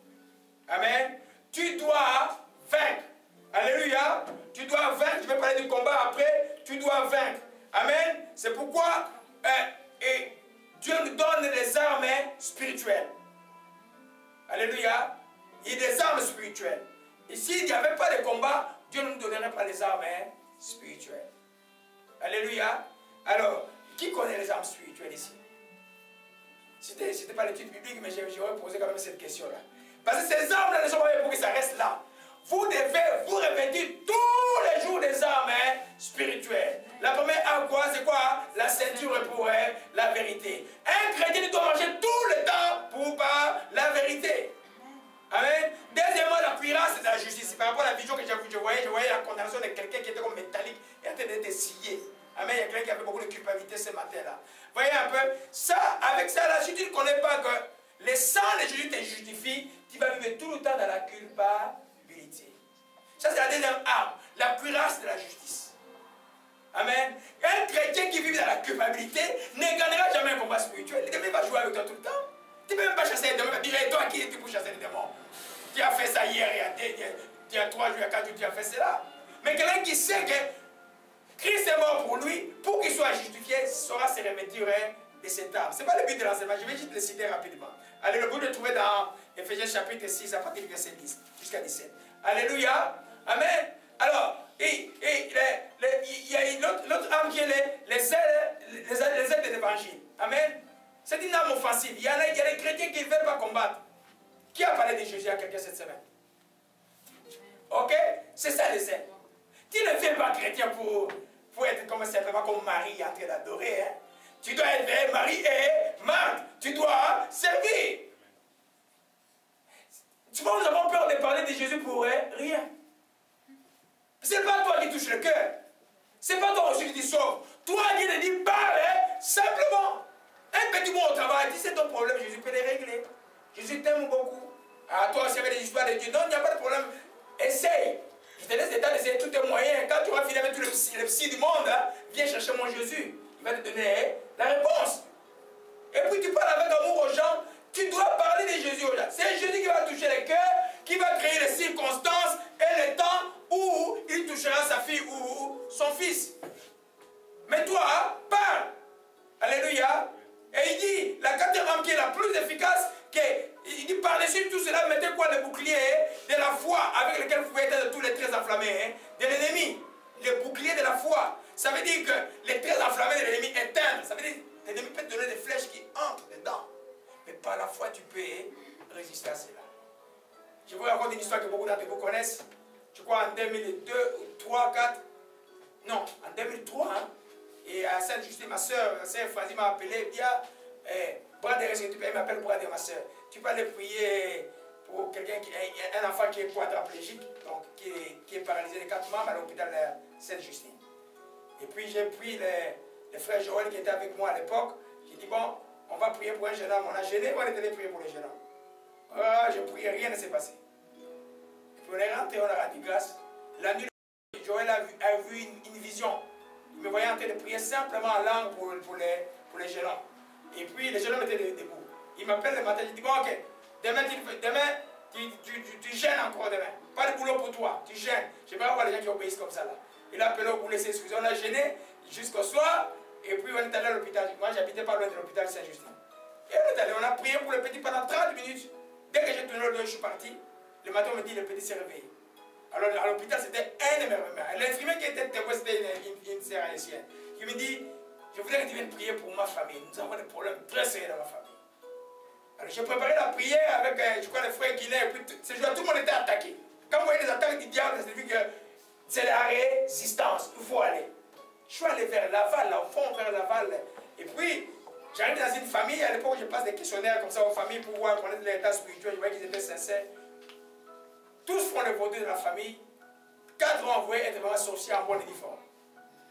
Amen. Tu dois vaincre. Alléluia. Tu dois vaincre. Je vais parler du combat après. Tu dois vaincre. Amen. C'est pourquoi Dieu nous donne des armes spirituelles. Alléluia. Il y a des armes spirituelles. Et s'il n'y avait pas de combat, Dieu ne nous donnerait pas les armes spirituelles. Alléluia. Alors, qui connaît les armes spirituelles ici? C'était pas l'étude biblique, mais j'aurais posé quand même cette question-là. Parce que ces armes-là ne sont pas pour que ça reste là. Vous devez vous revêtir tous les jours des armes spirituelles. La première arme, c'est quoi? La ceinture pour la vérité. Un chrétien doit marcher tout le temps pour la vérité. Amen. Deuxièmement, la cuirasse de la justice. Par rapport à la vision que je voyais la condamnation de quelqu'un qui était comme métallique et en train d'être scié. Amen. Il y a quelqu'un qui avait beaucoup de culpabilité ce matin-là. Voyez un peu. Ça, avec ça, là, si tu ne connais pas que le sang de Jésus te justifie, tu vas vivre tout le temps dans la culpabilité. Ça, c'est la deuxième arme. La cuirasse de la justice. Amen. Un chrétien qui vit dans la culpabilité ne gagnera jamais un combat spirituel. Le démon va jouer avec toi tout le temps. Tu ne peux même pas chasser les démons. Tu vas dire, toi, qui es-tu pour chasser les démons? Tu as fait ça hier, il y a 3 jours, il y a 4 jours, tu as fait cela. Mais quelqu'un qui sait que Christ est mort pour lui, pour qu'il soit justifié, saura se revêtir de cette arme. Ce n'est pas le but de l'enseignement, je vais juste le citer rapidement. Allez, le but de trouver dans Éphésiens chapitre 6, à partir du verset 10 jusqu'à 17. Alléluia. Amen. Alors, il y a une autre arme qui est les ailes de l'évangile. Amen. C'est une arme offensive. Il y a des chrétiens qui ne veulent pas combattre. Qui a parlé de Jésus à quelqu'un cette semaine? Ok? C'est ça les ailes. Tu ne fais pas chrétien pour être comme simplement comme Marie en train d'adorer. Hein? Tu dois être Marie et Marthe. Tu dois servir. Tu vois, nous avons peur de parler de Jésus pour rien. Ce n'est pas toi qui touches le cœur. Ce n'est pas toi aussi qui te sauve. Toi qui te dis, parle simplement. Un petit mot au travail, dis c'est ton problème, Jésus peut les régler. Jésus t'aime beaucoup. Ah, toi aussi avec les histoires de Dieu. Non, il n'y a pas de problème. Essaye. Je te laisse le temps d'essayer tous tes moyens. Quand tu vas finir avec tous les psy du monde, hein, viens chercher mon Jésus. Il va te donner la réponse. Et puis tu parles avec amour aux gens. Tu dois parler de Jésus aux gens. C'est Jésus qui va toucher les cœurs, qui va créer les circonstances et le temps où il touchera sa fille ou son fils. Mais toi, parle. Alléluia. Et il dit, la quatrième arme qui est la plus efficace, il dit par-dessus tout cela, mettez quoi? Le Ça veut dire que les traits enflammés de l'ennemi éteindre. Ça veut dire que l'ennemi peut te donner des flèches qui entrent dedans. Mais par la foi, tu peux résister à cela. Je vous raconte une histoire que beaucoup d'entre vous connaissent. Je crois en 2002, 3, 4. Non, en 2003. Hein, et à Sainte-Justine, ma soeur Franzi m'a appelé. Il dit, Brader, est-ce que tu peux, elle m'appelle Brader, ma soeur. Tu peux aller prier pour quelqu'un, un enfant qui est quadraplégique, donc qui est paralysé de 4 membres à l'hôpital de Sainte-Justine. Et puis j'ai pris les frères Joël qui étaient avec moi à l'époque. J'ai dit, bon, on va prier pour un jeune homme. On a gêné, on est allé prier pour les jeunes hommes. Ah, je priais, rien ne s'est passé. Et puis on est rentré, on a rendu grâce. La nuit, Joël a vu une vision. Il me voyait en train de prier simplement en langue pour les jeunes hommes. Et puis les jeunes hommes étaient debout. Il m'appelle le matin, je dis, bon, ok, demain tu gênes encore demain. Pas de boulot pour toi, tu gênes. J'aimerais voir les gens qui obéissent comme ça là. Il a appelé au boulot, s'est excusé, on a gêné jusqu'au soir. Et puis on est allé à l'hôpital. Moi j'habitais pas loin de l'hôpital Saint-Justin. Et on est allé, on a prié pour le petit pendant 30 minutes. Dès que j'ai tourné le dos, je suis parti. Le matin on me dit, le petit s'est réveillé. Alors à l'hôpital c'était un émerveillement. L'infirmière qui était témoin, c'était une sœur haïtienne. Qui me dit, je voudrais que tu viennes prier pour ma famille. Nous avons des problèmes très sérieux dans ma famille. Alors j'ai préparé la prière avec, je crois, les frères Guinéens. Et puis ce jour-là, tout le monde était attaqué. Quand vous voyez les attaques du diable, ça signifie que c'est la résistance. Il faut aller. Je suis allé vers Laval, là, au fond, vers Laval. Et puis, j'arrive dans une famille. À l'époque, je passe des questionnaires comme ça aux familles pour voir connaître l'état spirituel. Je voyais qu'ils étaient sincères. Tous font le vaudou de la famille. 4 ont envoyé être vraiment sorciers en bon uniforme.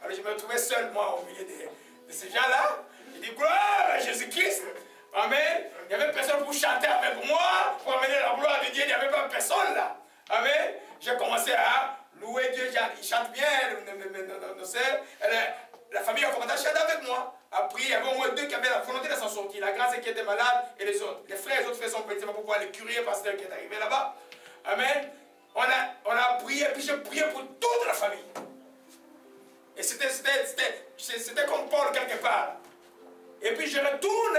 Alors je me trouvais seul, moi, au milieu de ces gens-là. Je dis, gloire à Jésus-Christ. Amen. Il n'y avait personne pour chanter avec moi, pour amener la gloire de Dieu. Il n'y avait pas personne là. Amen. J'ai commencé à louer Dieu. Il chante bien, nos sœurs. La famille a commencé à chanter avec moi. Après, il y avait au moins 2 qui avaient la volonté de s'en sortir. La grâce qui était malade et les autres. Les frères et les autres frères sont petits pour pouvoir les curer parce qu'il est arrivé là-bas. Amen. On a prié, puis j'ai prié pour toute la famille. Et c'était comme Paul quelque part. Et puis je retourne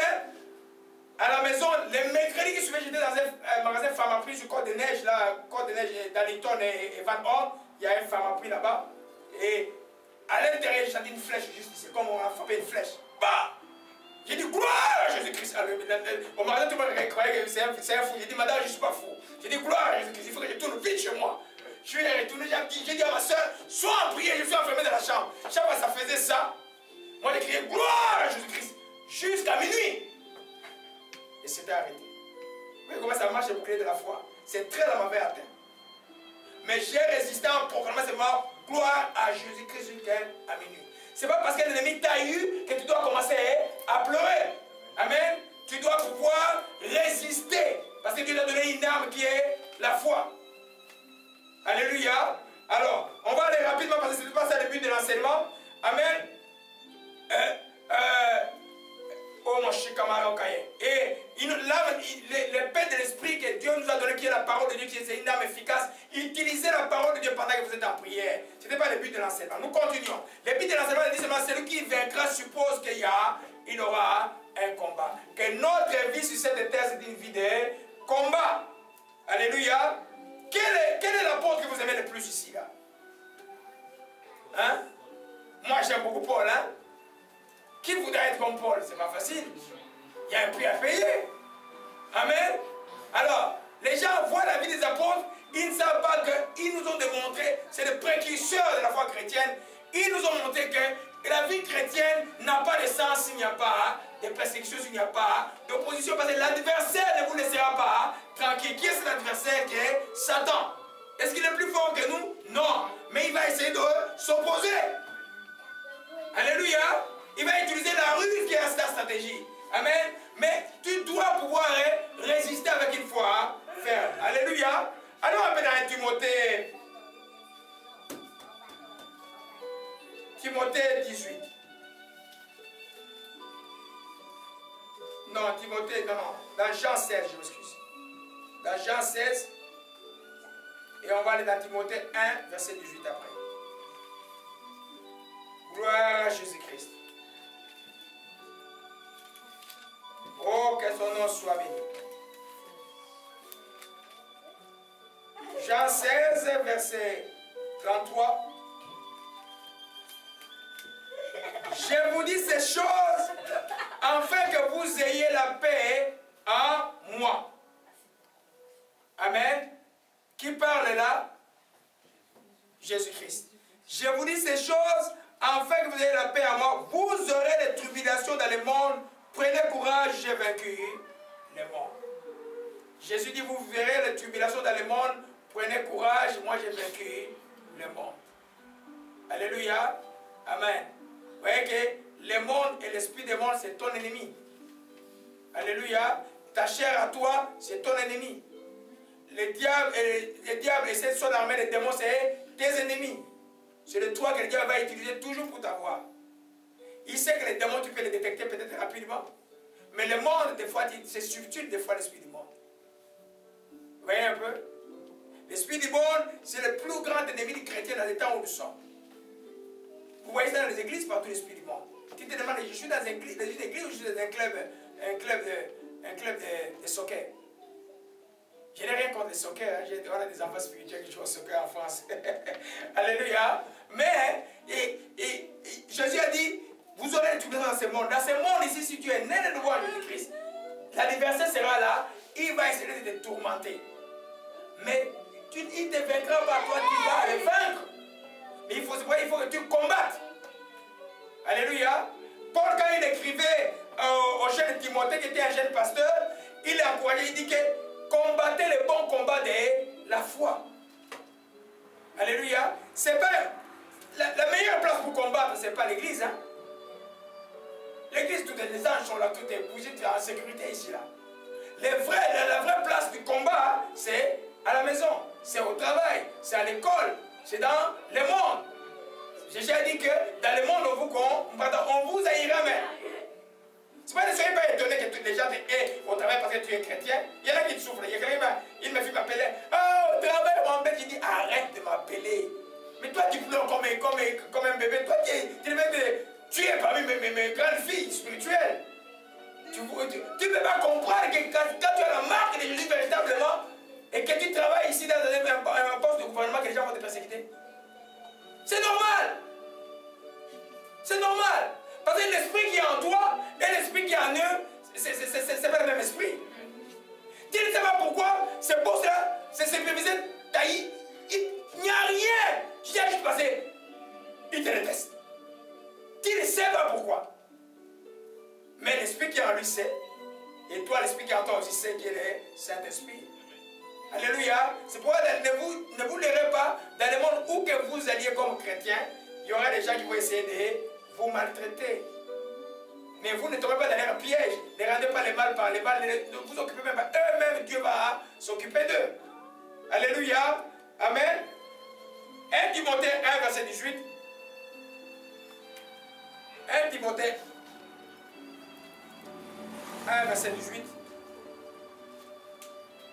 à la maison. Les mercredis qui suivaient, j'étais dans un magasin Pharmaprix sur Côte des Neiges, là, Côte des Neiges, Darlington et Van Horn. Il y a un Pharmaprix là-bas. Et à l'intérieur, j'ai senti une flèche juste ici, comme on a frappé une flèche. Bah! J'ai dit, gloire à Jésus-Christ. Au magasin, tout le monde croyait que c'est un fou. J'ai dit, madame, je ne suis pas fou. J'ai dit, gloire à Jésus-Christ. Il faut que je tourne vite chez moi. Je suis retourné, j'ai dit à ma soeur, sois en prière, je suis enfermé dans la chambre. Chaque fois que ça faisait ça, moi j'ai crié, gloire à Jésus-Christ, jusqu'à minuit. Et c'était arrêté. Vous voyez comment ça marche le bouclier de la foi? C'est très la m'avait atteint. Mais j'ai résisté en proclamant ce mot, gloire à Jésus-Christ jusqu'à minuit. C'est pas parce que l'ennemi t'a eu que tu dois commencer à pleurer. Amen. Tu dois pouvoir résister. Parce que Dieu t'a donné une arme qui est la foi. Alléluia. Alors, on va aller rapidement parce que ce n'est pas ça le but de l'enseignement. Amen. Oh mon chikamaro kaye. Et l'épée de l'esprit que Dieu nous a donné, qui est la parole de Dieu, qui est une arme efficace, utilisez la parole de Dieu pendant que vous êtes en prière. Ce n'était pas le but de l'enseignement. Nous continuons. Le but de l'enseignement dit seulement celui qui vaincra suppose qu'il aura un combat. Que notre vie sur cette terre, c'est une vie de combat. Alléluia. Quel est l'apôtre que vous aimez le plus ici là? Hein? Moi j'aime beaucoup Paul, hein? Qui voudrait être comme Paul? C'est pas facile. Il y a un prix à payer. Amen. Alors, les gens voient la vie des apôtres, ils ne savent pas qu'ils nous ont démontré, c'est les précurseurs de la foi chrétienne, ils nous ont montré que la vie chrétienne n'a pas de sens s'il n'y a pas de persécution, s'il n'y a pas d'opposition, parce que l'adversaire ne vous laissera pas tranquille. Qui est cet adversaire? Qui est Satan. Est-ce qu'il est plus fort que nous? Non. Mais il va essayer de s'opposer. Alléluia. Il va utiliser la ruse qui est sa stratégie. Amen. Mais tu dois pouvoir résister avec une foi ferme. Alléluia. Allons un peu dans Timothée. Timothée 18. Non, Timothée, non. Dans Jean 16, je m'excuse. Dans Jean 16. Et on va aller dans Timothée 1, verset 18 après. Gloire à Jésus-Christ. Oh, que son nom soit béni. Jean 16, verset 33. choses afin que vous ayez la paix en moi. Amen. Qui parle là? Jésus-Christ. Je vous dis ces choses afin que vous ayez la paix en moi. Vous aurez des tribulations dans le monde. Prenez courage, j'ai vaincu le monde. Jésus dit, vous verrez les tribulations dans le monde. Prenez courage, moi j'ai vaincu le monde. Alléluia. Amen. Vous voyez que le monde et l'esprit du monde, c'est ton ennemi. Alléluia. Ta chair à toi, c'est ton ennemi. Le diable et cette son armée des démons, c'est tes ennemis. C'est le toi que le diable va utiliser toujours pour t'avoir. Il sait que les démons, tu peux les détecter peut-être rapidement. Mais le monde, des fois, c'est subtil, des fois, l'esprit du monde. Vous voyez un peu? L'esprit du monde, c'est le plus grand ennemi du chrétien dans les temps où nous sommes. Vous voyez ça dans les églises, partout l'esprit du monde. Tu te demandes, je suis dans une église ou je suis dans un club de soccer? Je n'ai rien contre le soccer, hein. On a des enfants spirituels qui jouent au soccer en France. Alléluia. Mais Jésus a dit, vous aurez tout dans ce monde. Dans ce monde ici, si tu es né de nouveau en Jésus-Christ, l'adversaire sera là, il va essayer de te tourmenter. Mais il ne te vaincra pas, toi tu vas le vaincre. Mais il faut que tu combattes. Alléluia. Paul, quand il écrivait au jeune Timothée, qui était un jeune pasteur, il l'a encouragé, il dit que combattez le bon combat de la foi. Alléluia. C'est pas la meilleure place pour combattre, ce n'est pas l'église. Hein? L'église, tous les anges sont là, tout est bougé, tu es en sécurité ici. Là. La vraie place du combat, c'est à la maison, c'est au travail, c'est à l'école, c'est dans le monde. J'ai déjà dit que dans le monde, on vous haïra même. C'est pas ne soyez pas étonné que tous les gens te haient au travail parce que tu es chrétien. Il y en a qui te souffrent. Il y a quelqu'un qui me fait m'appeler. Ah, au travail, on m'embête. Il dit arrête de m'appeler. Mais toi, tu pleures comme un bébé. Toi, tu es parmi mes grandes filles spirituelles. Tu ne peux pas comprendre que quand tu as la marque de Jésus véritablement et que tu travailles ici dans un poste de gouvernement, que les gens vont te persécuter. C'est normal. C'est normal. Parce que l'esprit qui est en toi et l'esprit qui est en eux, c'est pas le même esprit. Tu ne sais pas pourquoi, c'est pour cela, c'est prévisé, il n'y a rien qui a juste passé. Il te déteste. Tu ne sais pas pourquoi. Mais l'esprit qui est en lui sait, et toi l'esprit qui est en toi aussi sait qu'il est Saint-Esprit. Alléluia. C'est pourquoi ne vous laissez pas dans le monde où que vous alliez comme chrétien, il y aura des gens qui vont essayer de vous maltraiter. Mais vous ne tombez pas dans un piège. Ne rendez pas les mal par les mal. Ne vous occupez même pas. Eux-mêmes, Dieu va s'occuper d'eux. Alléluia. Amen. 1 Timothée 1, verset 18. 1 Timothée 1, verset 18.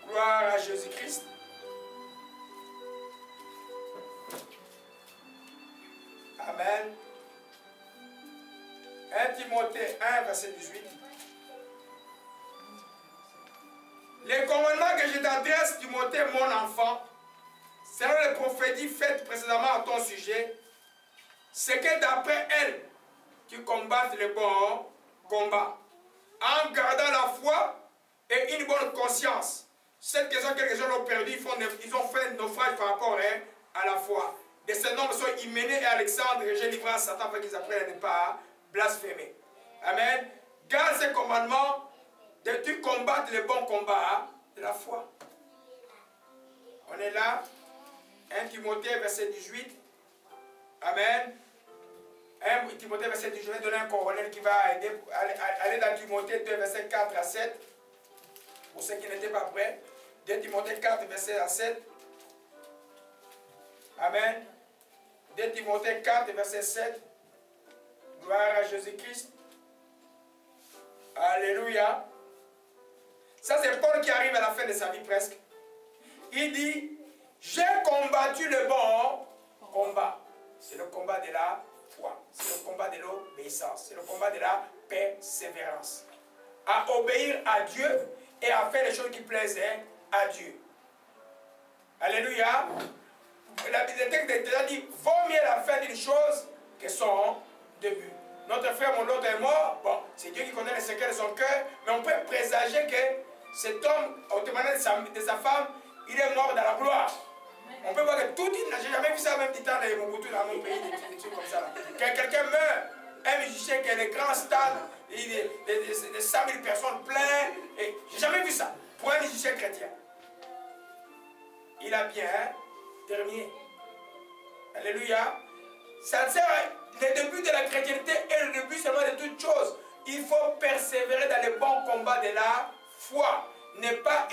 Gloire à Jésus-Christ. Amen. 1 Timothée 1, verset 18. Les commandements que je t'adresse, Timothée, mon enfant, selon les prophéties faites précédemment à ton sujet, c'est que d'après elles, tu combattes le bon combat, en gardant la foi et une bonne conscience. Cette question, quelques gens l'ont perdu, ils ont fait un naufrage par rapport à la foi. De ces nombres sont Hyménée et Alexandre, et j'ai livré à Satan pour qu'ils apprennent à ne pas blasphémer. Amen. Garde ces commandements, de tu combattes le bon combat de la foi. On est là. 1 Timothée, verset 18. Amen. 1 Timothée, verset 18. Je vais donner un colonel qui va aller dans Timothée 2, verset 4 à 7. Pour ceux qui n'étaient pas prêts. 2 Timothée 4, verset 7. Amen. 2 Timothée 4, verset 7. Gloire à Jésus-Christ. Alléluia. Ça, c'est Paul qui arrive à la fin de sa vie presque. Il dit, j'ai combattu le bon combat. C'est le combat de la foi. C'est le combat de l'obéissance. C'est le combat de la persévérance. À obéir à Dieu et à faire les choses qui plaisent à Dieu. Alléluia. Le texte de dit, vaut mieux la fin d'une chose que son début. notre frère, mon autre est mort. Bon, c'est Dieu qui connaît les secrets de son cœur, mais on peut présager que cet homme, au témoignage de sa femme, il est mort dans la gloire. On peut voir que tout, j'ai jamais vu ça même du temps de Mobutu dans mon pays, des trucs comme ça. Quand quelqu'un meurt, un musicien qui a des grands stades, des 100 000 personnes pleines, et j'ai jamais vu ça pour un musicien chrétien. Il a bien terminé. Alléluia. Ça sert à, le début de la chrétienté est le début seulement de toutes choses. Il faut persévérer dans les bons combats de la foi. Ne pas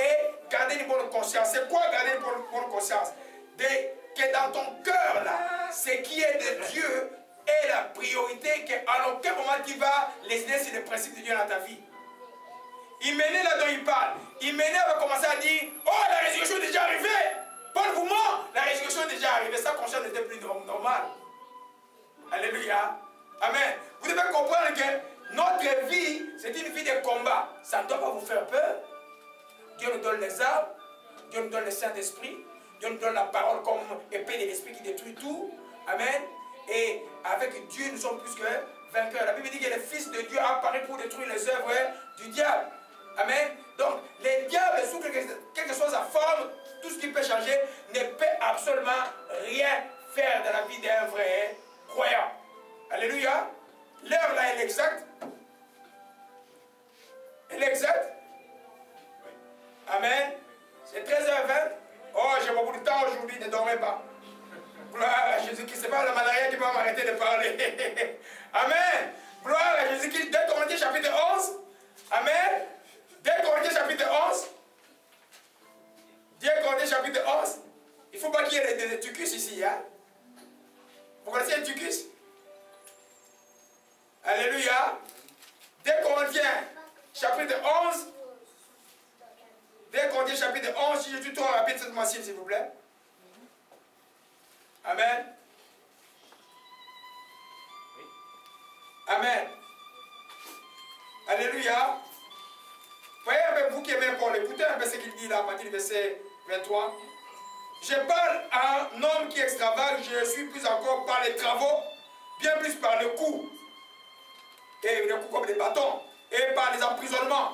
garder une bonne conscience. C'est quoi garder une bonne conscience? Que dans ton cœur, là, ce qui est de Dieu est la priorité, qu'à aucun moment tu vas léser sur les principes de Dieu dans ta vie. Hyménée là dont il parle, Hyménée va commencer à dire, oh, la résurrection est déjà arrivée. Paul vous ment, la résurrection est déjà arrivée. Sa conscience n'était plus normale. Alléluia. Amen. Vous devez comprendre que notre vie, c'est une vie de combat. Ça ne doit pas vous faire peur. Dieu nous donne les armes, Dieu nous donne le Saint-Esprit, Dieu nous donne la parole comme épée de l'Esprit qui détruit tout. Amen. Et avec Dieu, nous sommes plus que vainqueurs. La Bible dit que le Fils de Dieu a apparu pour détruire les œuvres du diable. Amen. Donc, les diables, sous quelle que soit sa forme, tout ce qui peut changer, ne peut absolument rien faire dans la vie d'un vrai croyant. Alléluia. L'heure là, elle est exacte. Elle est exacte. Amen. C'est 13h20. Oh, j'ai beaucoup de temps aujourd'hui, ne dormez pas. Gloire à Jésus-Christ. Ce n'est pas la malaria qui va m'arrêter de parler. Amen. Gloire à Jésus-Christ. 2 Corinthiens chapitre 11. Amen. 2 Corinthiens chapitre 11. 2 Corinthiens chapitre 11. Il ne faut pas qu'il y ait des tucus ici. Hein? Vous connaissez un tucus? Alléluia. 2 Corinthiens chapitre 11. 2 Corinthiens chapitre 11. Si je suis trop rapide cette fois-ci, s'il vous plaît. Amen. Amen. Alléluia. Voyez un peu vous qui aimez Paul, écoutez un peu ce qu'il dit là à partir du verset 23. Je parle à un homme qui extravage, je suis plus encore par les travaux, bien plus par le coup. Et le coup comme des bâtons. Et par les emprisonnements.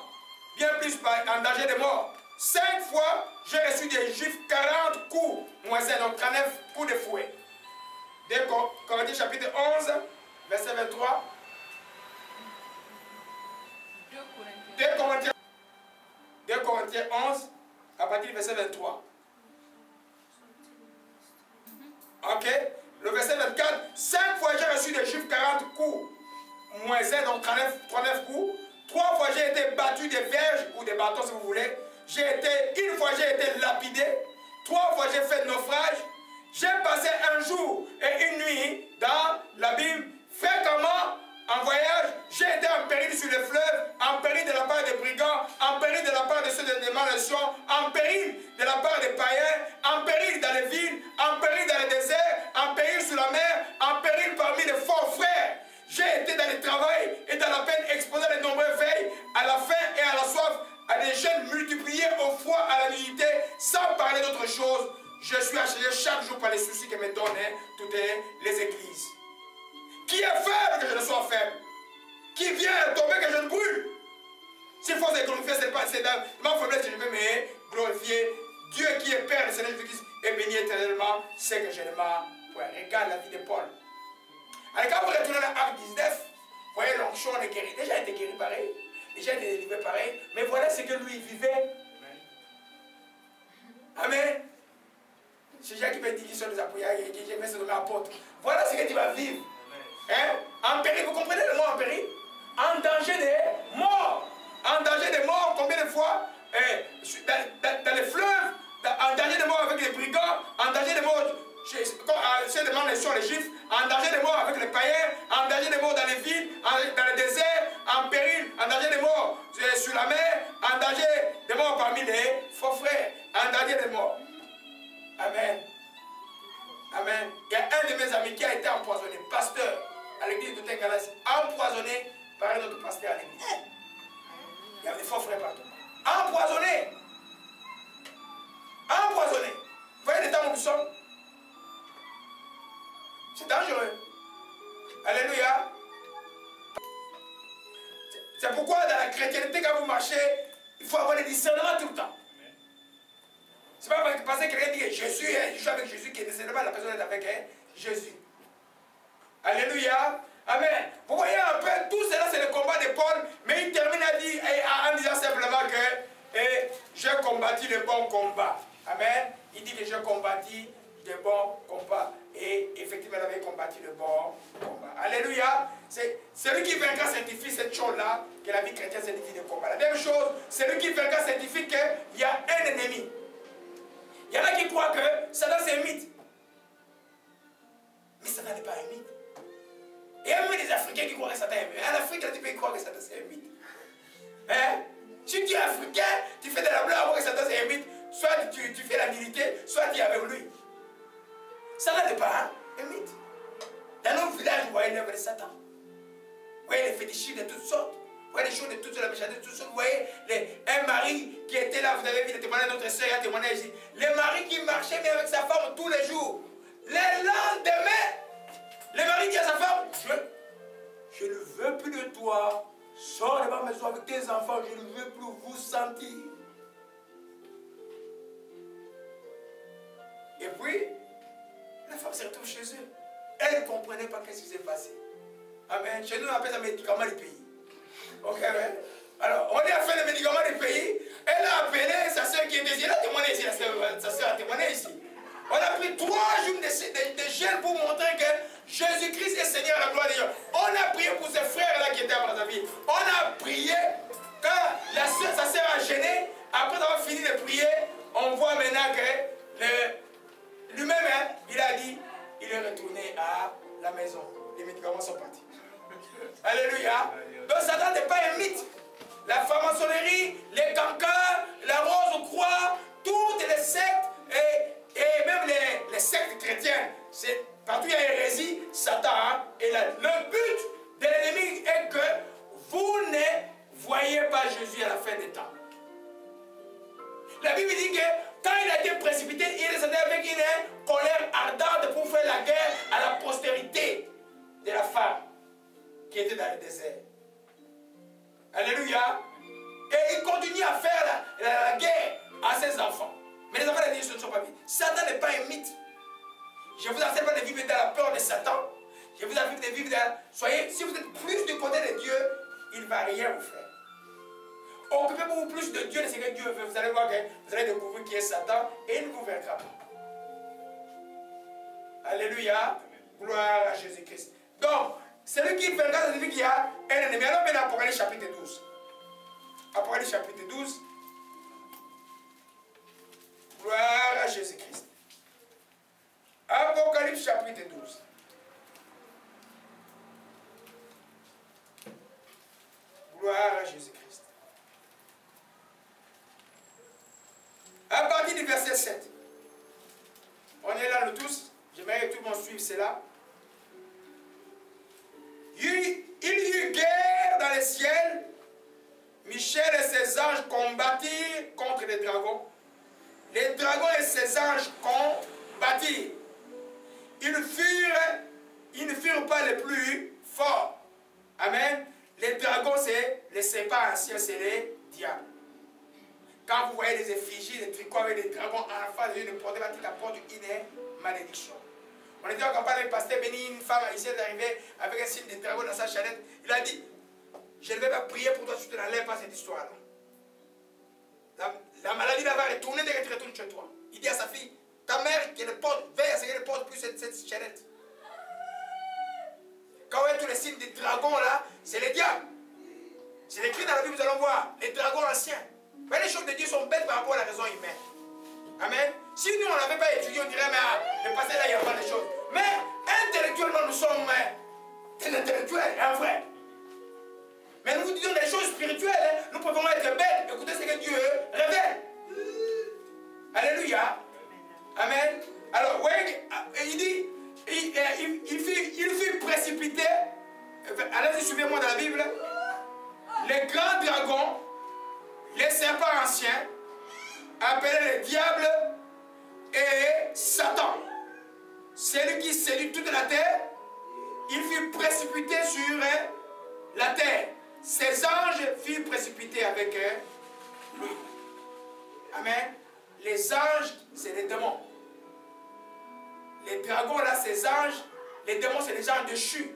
Bien plus par un danger de mort. 5 fois, j'ai reçu des Juifs 40 coups. Moiselle, donc 39 coups de fouet. 2 Corinthiens chapitre 11, verset 23. 2 Corinthiens 11, à partir du verset 23. Ok. Le verset 24. 5 fois j'ai reçu des Juifs 40 coups. Moiselle, donc 39 coups. 3 fois j'ai été battu des verges ou des bâtons si vous voulez. Une fois j'ai été lapidé. 3 fois j'ai fait naufrage. J'ai passé un jour et une nuit dans l'abîme. Fréquemment en voyage, j'ai été en péril sur le fleuve, en péril de la part des brigands, en péril de la part de ceux de malédiction, en péril de la part des païens, en péril dans les villes, en péril dans les déserts, en péril sur la mer, en péril parmi les forts frères. J'ai été dans le travail et dans la peine exposé à de nombreuses veilles, à la faim et à la soif, à des jeûnes multipliés au froid, à la nudité, sans parler d'autre chose. Je suis acheté chaque jour par les soucis que me donnent toutes les églises. Qui est faible que je ne sois faible? Qui vient tomber que je ne brûle? S'il faut se glorifier, c'est dans ma faiblesse que je veux me glorifier. Dieu qui est Père, le Seigneur Jésus-Christ, est béni éternellement, c'est que je ne m'en... Regarde la vie de Paul. Alors quand vous retournez dans Acte 19, vous voyez l'onction, on est guéri. Déjà il était guéri pareil, déjà il était délivré pareil, mais voilà ce que lui vivait. Amen. C'est Jacques qui m'a dit qu'ils sont des apôtres, qui j'ai fait se nommer apôtre. Voilà ce que tu vas vivre. Hein? En péril, vous comprenez le mot en péril? En danger de mort. En danger de mort, combien de fois? Dans les fleuves, en danger de mort avec les brigands, en danger de mort chez les Juifs, en danger de mort avec les païens, en danger de mort dans les villes, dans les déserts, en péril, en danger de mort sur la mer, en danger de mort parmi les faux frères, en danger de mort. Amen. Amen. Il y a un de mes amis qui a été empoisonné, pasteur à l'église de Tengalas, empoisonné par un autre pasteur à l'église. Il y a des faux frères partout. Empoisonné. Empoisonné. Vous voyez l'état où nous sommes? C'est dangereux. Alléluia. C'est pourquoi dans la chrétienté, quand vous marchez, il faut avoir le discernement tout le temps. C'est pas parce que quelqu'un dit que Jésus, je suis avec Jésus, qui est discernement, la personne est avec Jésus. Alléluia. Amen. Vous voyez un peu, tout cela c'est le combat de Paul, mais il termine en disant simplement que j'ai combattu le bon combat. Amen. Il dit que j'ai combattu le bon combat. Et effectivement, il avait combattu le bon combat. Alléluia. C'est celui qui vaincra certifie cette chose-là, que la vie chrétienne certifie le combat. La même chose, celui qui vaincra certifie qu'il y a un ennemi. Il y en a qui croient que Satan c'est un mythe. Mais Satan n'est pas un mythe. Et il y a même des Africains qui croient que Satan est un mythe. En Afrique, tu peux croire que Satan c'est un mythe. Hein? Si tu es africain, tu fais de la blague pour que Satan c'est un mythe. Soit tu fais la milité, soit tu es avec lui. Satan n'est pas un mythe. Dans nos villages, vous voyez l'œuvre de Satan. Vous voyez les fétichistes de toutes sortes. Vous voyez les choses de toutes sortes, la méchanceté de toutes sortes. Vous voyez un mari qui était là, vous avez vu le témoignage de notre soeur, il a témoigné ici. Le mari qui marchait bien avec sa femme tous les jours. Le lendemain, le mari dit à sa femme, je ne veux plus de toi. Sors de ma maison avec tes enfants, je ne veux plus vous sentir. Et puis, la femme se retrouve chez eux. Elle ne comprenait pas ce qui s'est passé. Amen. Chez nous, on appelle ça médicament du pays. Ok, amen. Alors, on est à faire le médicament du pays. Elle a appelé sa soeur qui est désirée. Elle a témoigné ici. Sa soeur a témoigné ici. On a pris 3 jours de gel pour montrer que Jésus-Christ est Seigneur à la gloire de Dieu. On a prié pour ses frères-là qui étaient à Brazzaville. On a prié. Quand sa soeur a gêné, après avoir fini de prier, on voit maintenant que lui-même, il a dit, il est retourné à la maison. Les médicaments sont partis. Alléluia. Donc Satan n'est pas un mythe. La franc-maçonnerie, les cancans, la rose-croix, toutes les sectes et même les sectes chrétiennes, partout il y a hérésie, Satan est là. Le but de l'ennemi est que vous ne voyez pas Jésus à la fin des temps. La Bible dit que quand il a été précipité, il est descendu avec une colère ardente pour faire la guerre à la postérité de la femme qui était dans le désert. Alléluia. Et il continue à faire la guerre à ses enfants. Mais les enfants de Dieu ne sont pas vite. Satan n'est pas un mythe. Je vous enseigne pas de vivre dans la peur de Satan. Je vous enseigne de vivre dans... Soyez, si vous êtes plus du côté de Dieu, il ne va rien vous faire. Occupez-vous plus de Dieu, de ce que Dieu veut. Vous allez voir que vous allez découvrir qui est Satan et il ne vous vaincra pas. Alléluia. Gloire à Jésus-Christ. Donc, celui qui vaincra, c'est celui qui a un ennemi. Alors, maintenant, Apocalypse chapitre 12. Apocalypse chapitre 12. Gloire à Jésus-Christ. Apocalypse chapitre 12. Gloire à Jésus-Christ. À partir du verset 7. On est là nous tous. J'aimerais que tout le monde suive cela. Il y eut guerre dans le ciel. Michel et ses anges combattirent contre les dragons. Les dragons et ses anges combattirent. Ils ne furent pas les plus forts. Amen. Les dragons, c'est les serpents anciens, c'est les diables. Quand vous voyez des effigies, des tricots avec des dragons en face, ils ne portent pas qui apportent une malédiction. On était en campagne, le pasteur béni, une femme ici est arrivée avec un signe de dragon dans sa chalette. Il a dit, je ne vais pas prier pour toi si tu n'enlèves pas cette histoire-là. La maladie va retourner dès que tu retournes chez toi. Il dit à sa fille, ta mère qui ne porte, veille à ce qu'elle ne porte plus cette chalette. Quand on voit tous les signes des dragons là, c'est les diables. C'est écrit dans la Bible, nous allons voir, les dragons anciens. Vous voyez, les choses de Dieu sont bêtes par rapport à la raison humaine. Amen. Si nous, on n'avait pas étudié, on dirait, mais le passé là, il n'y a pas de choses. Mais intellectuellement, nous sommes des intellectuels, en vrai. Mais nous vous disons des choses spirituelles, nous pouvons être bêtes. Écoutez ce que Dieu révèle. Alléluia. Amen. Alors, voyez, il dit, il fut précipité. Allez-y, suivez-moi dans la Bible. Les grands dragons, les serpents anciens, appelés les diables et Satan. Celui qui séduit toute la terre, il fut précipité sur la terre. ces anges furent précipités avec lui. Amen. Les anges, c'est les démons. Les dragons, là, ces anges, les démons, c'est les gens déchus.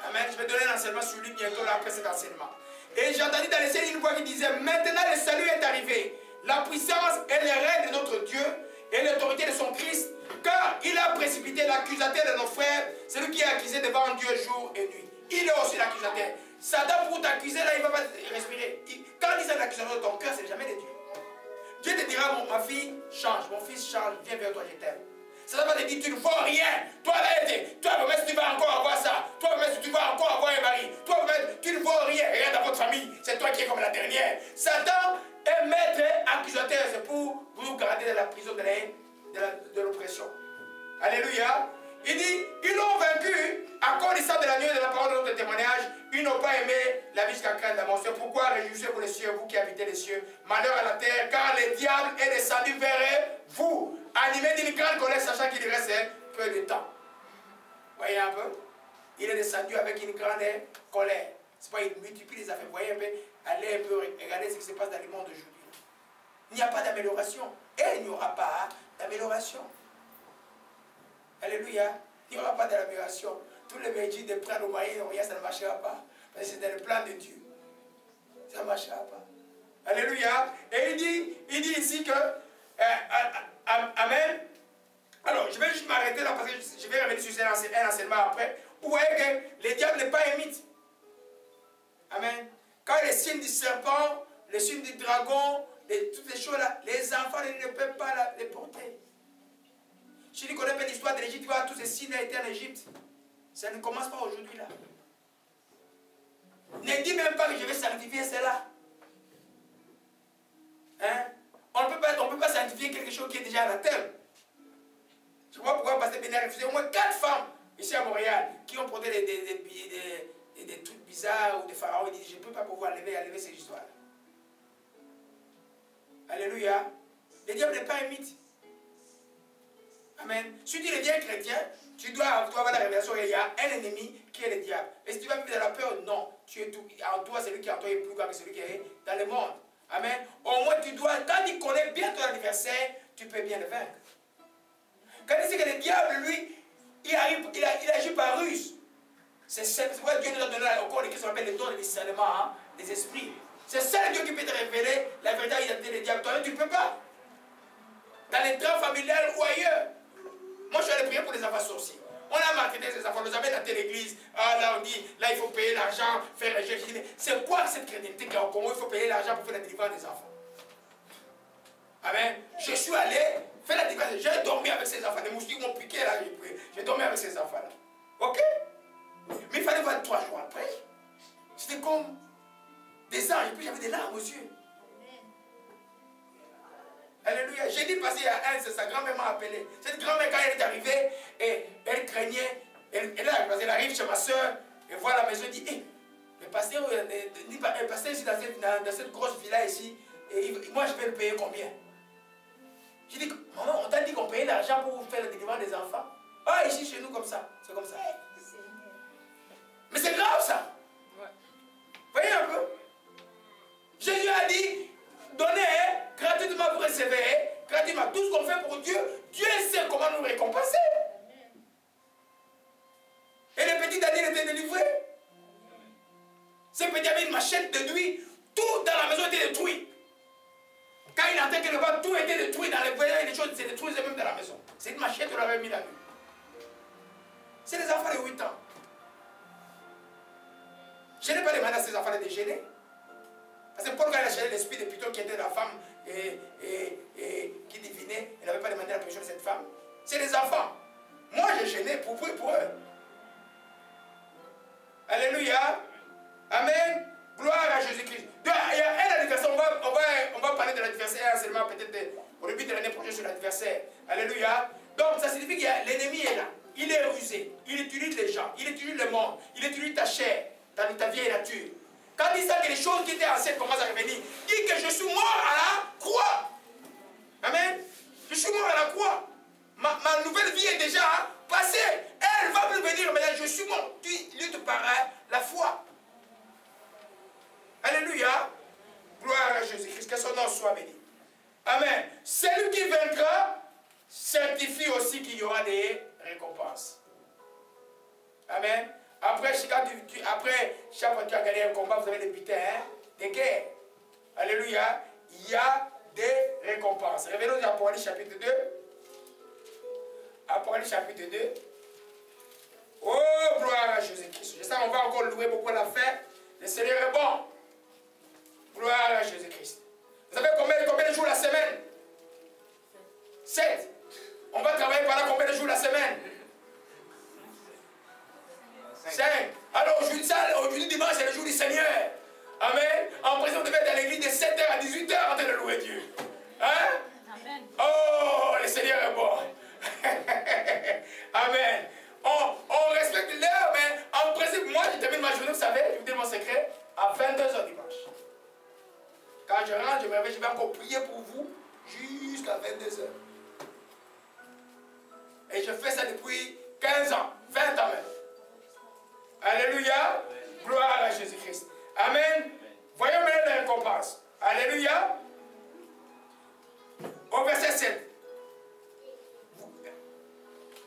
Amen. Je vais donner un enseignement sur lui bientôt, là, après cet enseignement. Et j'ai entendu dans les cieux une voix qui disait, maintenant le salut est arrivé. La puissance et le règne de notre Dieu et l'autorité de son Christ, car il a précipité l'accusateur de nos frères, celui qui est accusé devant Dieu jour et nuit. Il est aussi l'accusateur. Satan, pour t'accuser, là, il ne va pas respirer. Quand il dit l'accusateur de ton cœur, c'est jamais de Dieu. Dieu te dira, ma fille, change, mon fils, change, viens vers toi, je t'aime. Ça va te dire, tu ne vaux rien. Toi, même si tu vas encore avoir ça. Toi, même si tu vas encore avoir un mari. Toi, même, tu ne vaux rien. Regarde dans votre famille. C'est toi qui es comme la dernière. Satan est maître accusateur. C'est pour vous garder dans la prison de l'oppression. Alléluia. Il dit, ils l'ont vaincu à connaissance de la nuit de la parole de notre témoignage. Ils n'ont pas aimé la vie jusqu'à craindre la mort. C'est pourquoi réjouissez-vous les cieux, vous qui habitez les cieux. Malheur à la terre, car le diable est descendu vers vous, animé d'une grande colère, sachant qu'il reste peu de temps. Voyez un peu? Il est descendu avec une grande colère. C'est pas il multiplie les affaires. Voyez un peu? Allez un peu regarder ce qui se passe dans le monde aujourd'hui. Il n'y a pas d'amélioration. Et il n'y aura pas d'amélioration. Alléluia. Il n'y aura pas d'amélioration. Tous les médias de prendre au Moyen-Orient, ça ne marchera pas. Parce que c'est dans le plan de Dieu. Ça ne marchera pas. Alléluia. Et il dit ici que Amen. Alors, je vais juste m'arrêter là parce que je vais revenir sur un enseignement après. Vous voyez que le diable n'est pas un mythe. Amen. Quand les signes du serpent, les signes du dragon, toutes ces choses-là, les enfants ne peuvent pas les porter. Si tu connais pas l'histoire de l'Égypte, tu vois, tous ces signes étaient en Égypte. Ça ne commence pas aujourd'hui là. Ne dis même pas que je vais sanctifier cela. Hein? On ne peut pas sanctifier quelque chose qui est déjà à la terre. Je vois pourquoi Pasteur Bénin a refusé au moins 4 femmes ici à Montréal qui ont porté des trucs bizarres ou des pharaons. Il dit, je ne peux pas pouvoir enlever ces histoires. Alléluia. Le diable n'est pas un mythe. Amen. Si tu deviens chrétien, tu dois avoir la révélation. Il y a un ennemi qui est le diable. Et si tu vas vivre dans la peur, non. Tu es tout. En toi, celui qui est en toi est plus grand que celui qui est dans le monde. Amen. Au moins, tu dois, quand tu connais bien ton adversaire, tu peux bien le vaincre. Quand il dit que le diable, lui, il agit par ruse. C'est pourquoi Dieu nous a donné encore ce qu'on appelle le don de discernement des esprits. C'est seul Dieu qui peut te révéler la véritable identité du diable. Toi-même, tu ne peux pas. Dans les draps familiales ou ailleurs. Moi, je suis allé prier pour les enfants sorciers. On a marketé ces enfants, nous amène à telle église. Ah, là, on dit, là, il faut payer l'argent, faire un geste. C'est quoi cette crédibilité qu'il y a au Congo? Il faut payer l'argent pour faire la délivrance des enfants. Amen. Je suis allé faire la délivrance. J'ai dormi avec ces enfants. Les moustiques m'ont piqué là. J'ai dormi avec ces enfants là. Ok? Mais il fallait voir 3 jours après. C'était comme des anges. Et puis j'avais des larmes aux yeux. Alléluia. J'ai dit passé à sa grand-mère m'a appelé. Cette grand-mère, quand elle est arrivée, et elle craignait. Elle arrive chez ma soeur, et voit la maison, elle dit, hey, mais pasteur, ici dans cette grosse villa ici, et moi je vais le payer combien? J'ai dit, maman, on t'a dit qu'on payait l'argent pour vous faire le délivrance des enfants. Ah, ici chez nous comme ça. C'est comme ça. Mais c'est grave ça. Voyez un peu. Jésus a dit, donnez gratuitement, vous recevez gratuitement. Tout ce qu'on fait pour Dieu, Dieu sait comment nous récompenser. Et le petit Daniel était délivré. Ce petit avait une machette de nuit. Tout dans la maison était détruit. Quand il entrait quelque part, tout était détruit. Dans les voyages, les choses se détruisaient même dans la maison. C'est une machette qu'on avait mis la nuit. C'est les enfants de 8 ans. Je n'ai pas demandé à ces enfants de déjeuner. Parce que Paul, quand il a cherché l'esprit de Python qui était la femme et qui divinait, il n'avait pas demandé la permission de cette femme. C'est les enfants. Moi, j'ai gêné pour eux. Alléluia. Amen. Gloire à Jésus-Christ. Il y a un adversaire. On va parler de l'adversaire seulement peut-être au début de l'année prochaine sur l'adversaire. Alléluia. Donc, ça signifie que l'ennemi est là. Il est rusé. Il utilise les gens. Il utilise le monde. Il utilise ta chair, ta vieille nature. Quand il sait que les choses qui étaient anciennes commencent à revenir, dit que je suis mort à la croix. Amen. Je suis mort à la croix. Ma nouvelle vie est déjà passée. Elle va plus venir, mais je suis mort. Lui te paraît la foi. soit béni. Amen. Celui qui vaincra certifie aussi qu'il y aura des récompenses. Amen. Après, chaque fois que tu as gagné un combat, vous avez des butins, hein, des guerres. Alléluia. Il y a des récompenses. Révélons Apocalypse chapitre 2. Apocalypse chapitre 2. Oh, gloire à Jésus-Christ. Je sais qu'on va encore louer beaucoup la fête. Le Seigneur est bon. Gloire à Jésus-Christ. Vous savez combien de jours la semaine? 7. On va travailler pendant combien de jours la semaine? 5. Alors aujourd'hui dimanche, c'est le jour du Seigneur. Amen. En présent, vous devez être à l'église de 7h à 18h en train de louer Dieu. Hein? Amen. Oh, le Seigneur est bon. Amen. On respecte l'heure, mais en principe, moi, je termine ma journée, vous savez, je vous dis mon secret, à 22h dimanche. Quand je rentre, je me réveille, je vais encore prier pour vous jusqu'à 22h. Et je fais ça depuis 15 ans, 20 ans même. Alléluia. Gloire à Jésus-Christ. Amen. Voyons maintenant les récompenses. Alléluia. Au verset 7.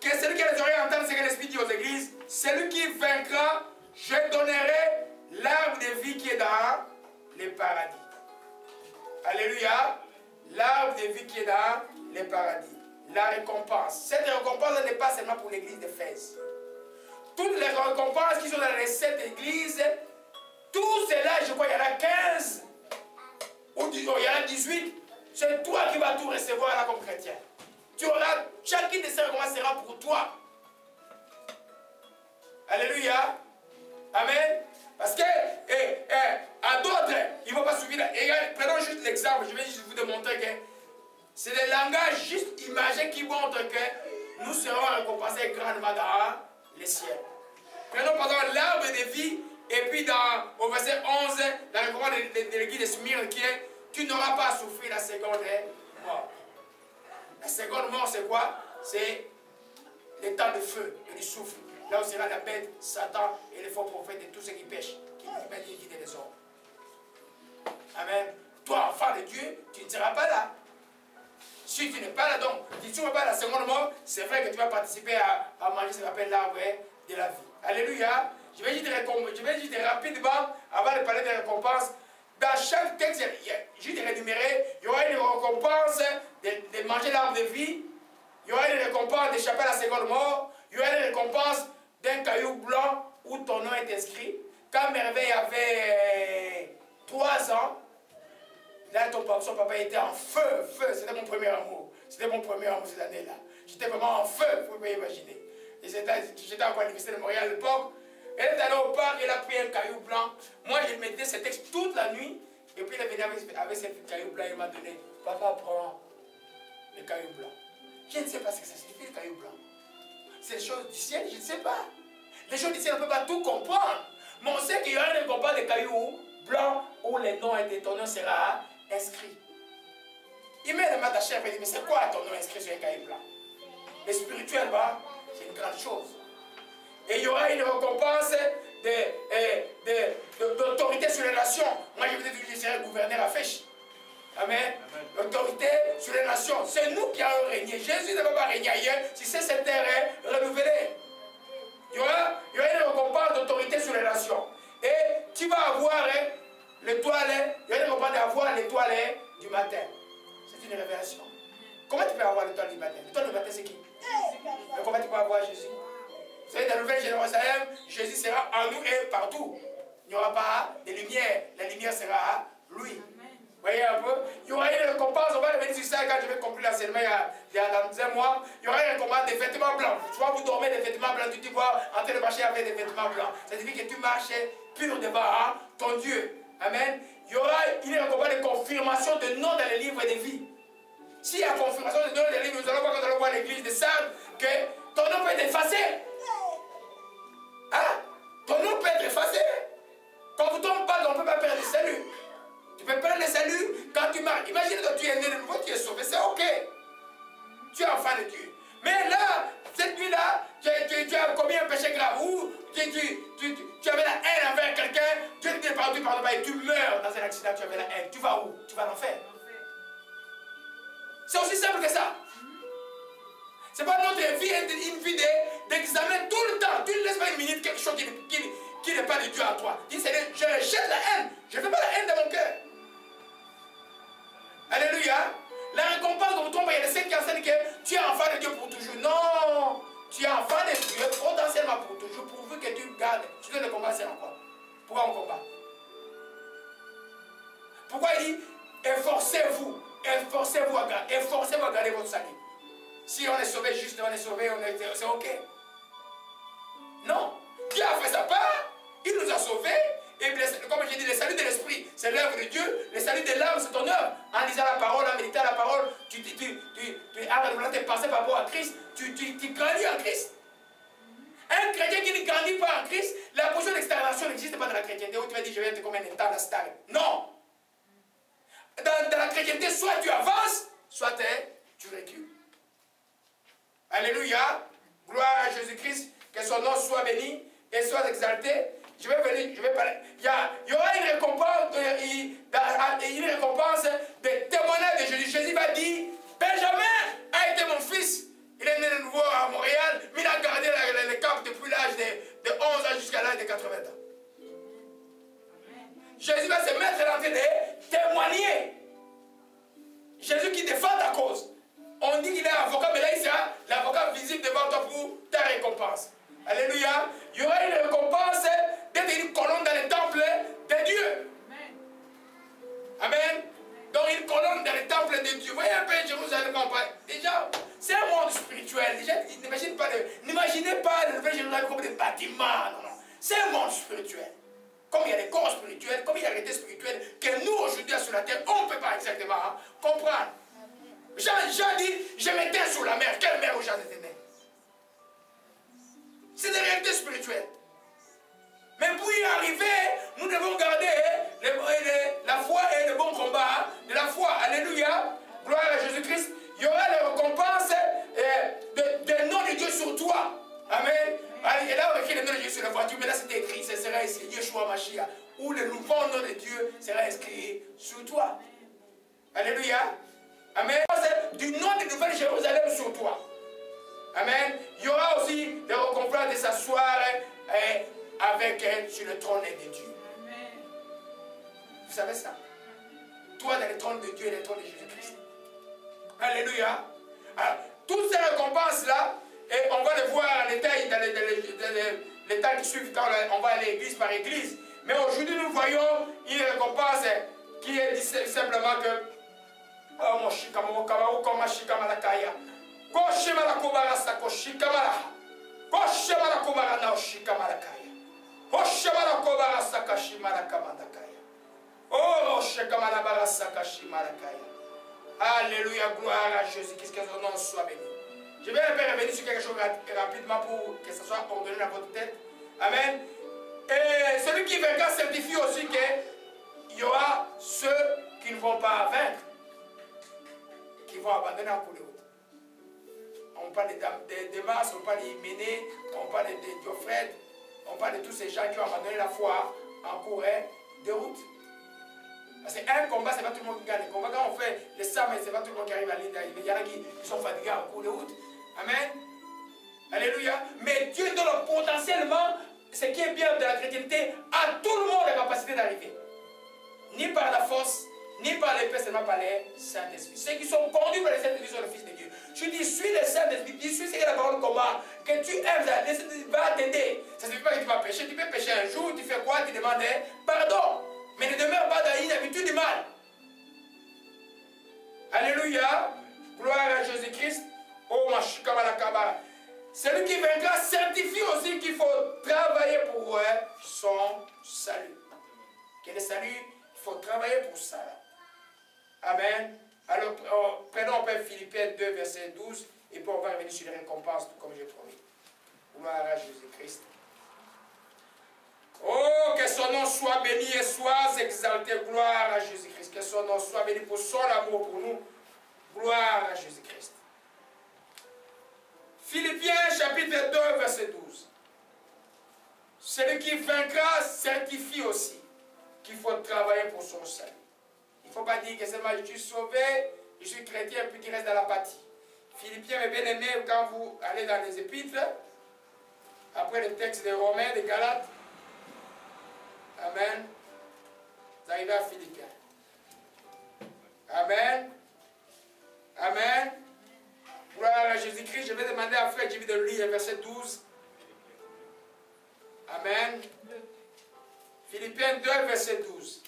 Que celui qui a les oreilles entende ce que l'Esprit dit aux églises. Celui qui vaincra, je donnerai l'arbre de vie qui est dans les paradis. Alléluia. L'arbre de vie qui est dans les paradis. La récompense. Cette récompense n'est pas seulement pour l'église d'Éphèse. Toutes les récompenses qui sont dans les 7 églises, tout cela, je crois, il y en a 15, ou il y en a 18. C'est toi qui vas tout recevoir là comme chrétien. Tu auras, chacune de ces récompenses sera pour toi. Alléluia. Amen. Parce que, à d'autres, ils ne vont pas suivre. Prenons juste l'exemple, je vais juste vous démontrer que c'est des langages juste imagés qui montrent que nous serons récompensés grandement dans les ciels. Prenons par exemple l'arbre de vie, et puis au verset 11, dans le commandement de l'église de Smyrne qui est: tu n'auras pas à souffrir la seconde mort. La seconde mort, c'est quoi? C'est le temps de feu et du souffle. Là où sera la bête, Satan et les faux prophètes et tous ceux qui pêchent, qui mettent l'iniquité des hommes. Amen. Toi, enfant de Dieu, tu ne seras pas là. Si tu n'es pas là, donc, si tu ne vas pas à la seconde mort, c'est vrai que tu vas participer à manger ce qu'on appelle l'arbre de la vie. Alléluia. Je vais juste rapidement, avant de parler des récompenses, dans chaque texte, juste rémunéré, il y aura une récompense de manger l'arbre de vie, il y aura une récompense d'échapper à la seconde mort, il y aura une récompense d'un caillou blanc où ton nom est inscrit. Quand Merveille avait 3 ans, là, son papa était en feu. C'était mon premier amour. C'était mon premier amour cette année-là. J'étais vraiment en feu, vous pouvez imaginer. J'étais encore à l'université de Montréal à l'époque. Elle est allée au parc, elle a pris un caillou blanc. Moi, je mettais ce texte toute la nuit. Et puis, elle est venue avec ce caillou blanc. Elle m'a donné: papa, prends le caillou blanc. Je ne sais pas ce que ça signifie, le caillou blanc. C'est les choses du ciel, je ne sais pas. Les choses du ciel, on ne peut pas tout comprendre. Mais on sait qu'il y aura une récompense de cailloux blancs où les noms et ton nom sera inscrit. Il met le matin à chef et dit: mais c'est quoi ton nom inscrit sur un cahier blanc? Mais spirituellement, c'est une grande chose. Et il y aura une récompense d'autorité sur les nations. Moi, je vous ai dit que je serai gouverneur à Fèche. Amen. L'autorité sur les nations. C'est nous qui allons régner. Jésus ne va pas régner ailleurs si cette terre est renouvelée. Il y aura une récompense d'autorité sur les nations. Et tu vas avoir l'étoile, il y a une récompense d'avoir l'étoile du matin. C'est une révélation. Comment tu peux avoir l'étoile du matin? L'étoile du matin, c'est qui? Mais comment tu peux avoir Jésus? Vous savez, dans la Nouvelle Jérusalem, Jésus sera en nous et partout. Il n'y aura pas de lumière. La lumière sera lui. Vous voyez un peu? Il y aura une récompense. On va revenir sur ça quand je vais conclure l'enseignement il y a dans un mois. Il y aura une récompense des vêtements blancs. Tu vois, vous dormez des vêtements blancs. Tu te vois en train de marcher avec des vêtements blancs. Ça signifie que tu marches pur devant ton Dieu. Amen. Il y aura une récompense de confirmation de nom dans les livres de vie. S'il y a confirmation de nom dans les livres, nous allons voir l'église de Sardes que ton nom peut être effacé. Hein? Ton nom peut être effacé. Quand vous tombez pas, on ne peut pas perdre le salut. Tu peux perdre le salut quand tu marches. Imagine que tu es né de nouveau, tu es sauvé, c'est ok. Tu es enfant de Dieu. Mais là, cette nuit-là, tu as commis un péché grave. Ou tu avais la haine envers quelqu'un, Dieu te dit pardon, et tu meurs dans un accident, tu avais la haine. Tu vas où? Tu vas en enfer. C'est aussi simple que ça. Ce n'est pas notre vie, une vie d'examen tout le temps. Tu ne laisses pas une minute quelque chose qui n'est pas de Dieu à toi. Dis, Seigneur, je rejette la haine. Je ne fais pas la haine dans mon cœur. Alléluia. La récompense de votre trompe, il y a des sectes qui enseignent que tu es enfant de Dieu pour toujours. Non. Tu es enfant de Dieu potentiellement pour toujours, pourvu que tu gardes. Tu dois le combattre, c'est encore. Pourquoi on combat? Pourquoi il dit, efforcez-vous. Efforcez-vous à garder votre salut. Si on est sauvé juste, on est sauvé, c'est ok. Non. Dieu a fait sa part, il nous a sauvés. Et comme j'ai dit, le salut de l'esprit, c'est l'œuvre de Dieu. Le salut de l'âme, c'est ton œuvre. En lisant la parole, en méditant la parole, tu arrêtes tes pensées par rapport à Christ. Tu grandis en Christ. Un chrétien qui ne grandit pas en Christ, la position d'extermination n'existe pas dans la chrétienté où tu vas dire je vais être comme un état de star. Non. Dans la chrétienté, soit tu avances, soit tu recules. Alléluia. Gloire à Jésus-Christ. Que son nom soit béni et soit exalté. Je vais parler. Il y aura une récompense, de témoignage de Jésus. Jésus va dire, Benjamin a été mon fils. Il est né de nouveau à Montréal, mais il a gardé le cap depuis l'âge de 11 ans jusqu'à l'âge de 80 ans. Jésus va se mettre en train de témoigner. Jésus qui défend ta cause. On dit qu'il est avocat, mais là il sera l'avocat visible devant toi pour ta récompense. Alléluia. Il y aura une récompense d'être une colonne dans le temple de Dieu. Amen. Donc une colonne dans le temple de Dieu. Vous voyez un peu Jérusalem. Déjà, c'est un monde spirituel. Déjà, n'imaginez pas le Nouvelle Jérusalem comme des bâtiments. Non, non. C'est un monde spirituel. Comme il y a des corps spirituels, comme il y a des réalités spirituelles que nous aujourd'hui sur la terre, on ne peut pas exactement comprendre. Jean dit, je m'éteins sur la mer. Quelle mer où Jean était né? C'est des réalités spirituelles. Mais pour y arriver, nous devons garder la foi et le bon combat de la foi. Alléluia. Gloire à Jésus-Christ. Il y aura les récompenses de nom de Dieu sur toi. Amen. Et là, on écrit le nom de Dieu sur la voiture, mais là c'est écrit, ce sera écrit Yeshua Mashiach, où le nouveau nom de Dieu sera inscrit sur toi. Alléluia. Amen. Du nom de Nouvelle Jérusalem sur toi. Amen. Il y aura aussi des récompenses de s'asseoir avec elle sur le trône de Dieu. Amen. Vous savez ça? Toi dans le trône de Dieu et le trône de Jésus-Christ. Alléluia. Alors, toutes ces récompenses-là, et on va les voir en détail dans les temps qui suivent quand on va aller église par église. Mais aujourd'hui, nous voyons une récompense qui est dit simplement que oh mon shikamo kamao koma shikamalakaya. Koshemala kubara sako shikamala. Koshemala kubara na shikamalakaya. Koshemala kubara saka shimalakamadakaya. Oh shikamala bara saka shimalakaya. Alléluia, gloire à Jésus, que son nom soit béni. Je vais un peu revenir sur quelque chose rapidement pour que ce soit ordonné dans votre tête. Amen. Et celui qui vaincra certifie aussi qu'il y aura ceux qui ne vont pas vaincre, qui vont abandonner en cours de route. On parle de Mars, on parle d'Hyménée, on parle de Diophrète, on parle de tous ces gens qui ont abandonné la foi en cours de route. Parce qu'un combat, ce n'est pas tout le monde qui gagne. Quand on fait les SAM, ce n'est pas tout le monde qui arrive à l'île d'arriver. Il y en a qui sont fatigués en cours de route. Amen. Alléluia. Mais Dieu donne potentiellement ce qui est bien de la chrétienté à tout le monde la capacité d'arriver. Ni par la force, ni par l'épée, seulement par les Saint-Esprit. Ceux qui sont conduits par les Saint-Esprit sont le Fils de Dieu. Je dis, suis le Saint-Esprit, dis, suis ce que la parole commande, que tu aimes, le Saint-Esprit va t'aider. Ça ne signifie pas que tu vas pécher. Tu peux pécher un jour, tu fais quoi? Tu demandes pardon. Mais ne demeure pas dans une habitude du mal. Alléluia. Gloire à Jésus-Christ. Oh, Mashikamalakaba. Celui qui vaincra certifie aussi qu'il faut travailler pour son salut. Quel est le salut? Il faut travailler pour ça. Amen. Alors, prenons Père Philippiens 2, verset 12, et puis on va revenir sur les récompenses, tout comme j'ai promis. Gloire à Jésus-Christ. Oh, que son nom soit béni et soit exalté. Gloire à Jésus-Christ. Que son nom soit béni pour son amour pour nous. Gloire à Jésus-Christ. Philippiens chapitre 2, verset 12. Celui qui vaincra certifie aussi qu'il faut travailler pour son salut. Il ne faut pas dire que seulement je suis sauvé, Je suis chrétien, puis qui reste dans l'apathie. Philippiens, mes bien-aimés, quand vous allez dans les épîtres, après le texte des Romains, des Galates, amen, vous arrivez à Philippiens. Amen. Amen. Gloire à Jésus-Christ. Je vais demander à Frère Jimmy de lire verset 12. Amen. Philippiens 2, verset 12.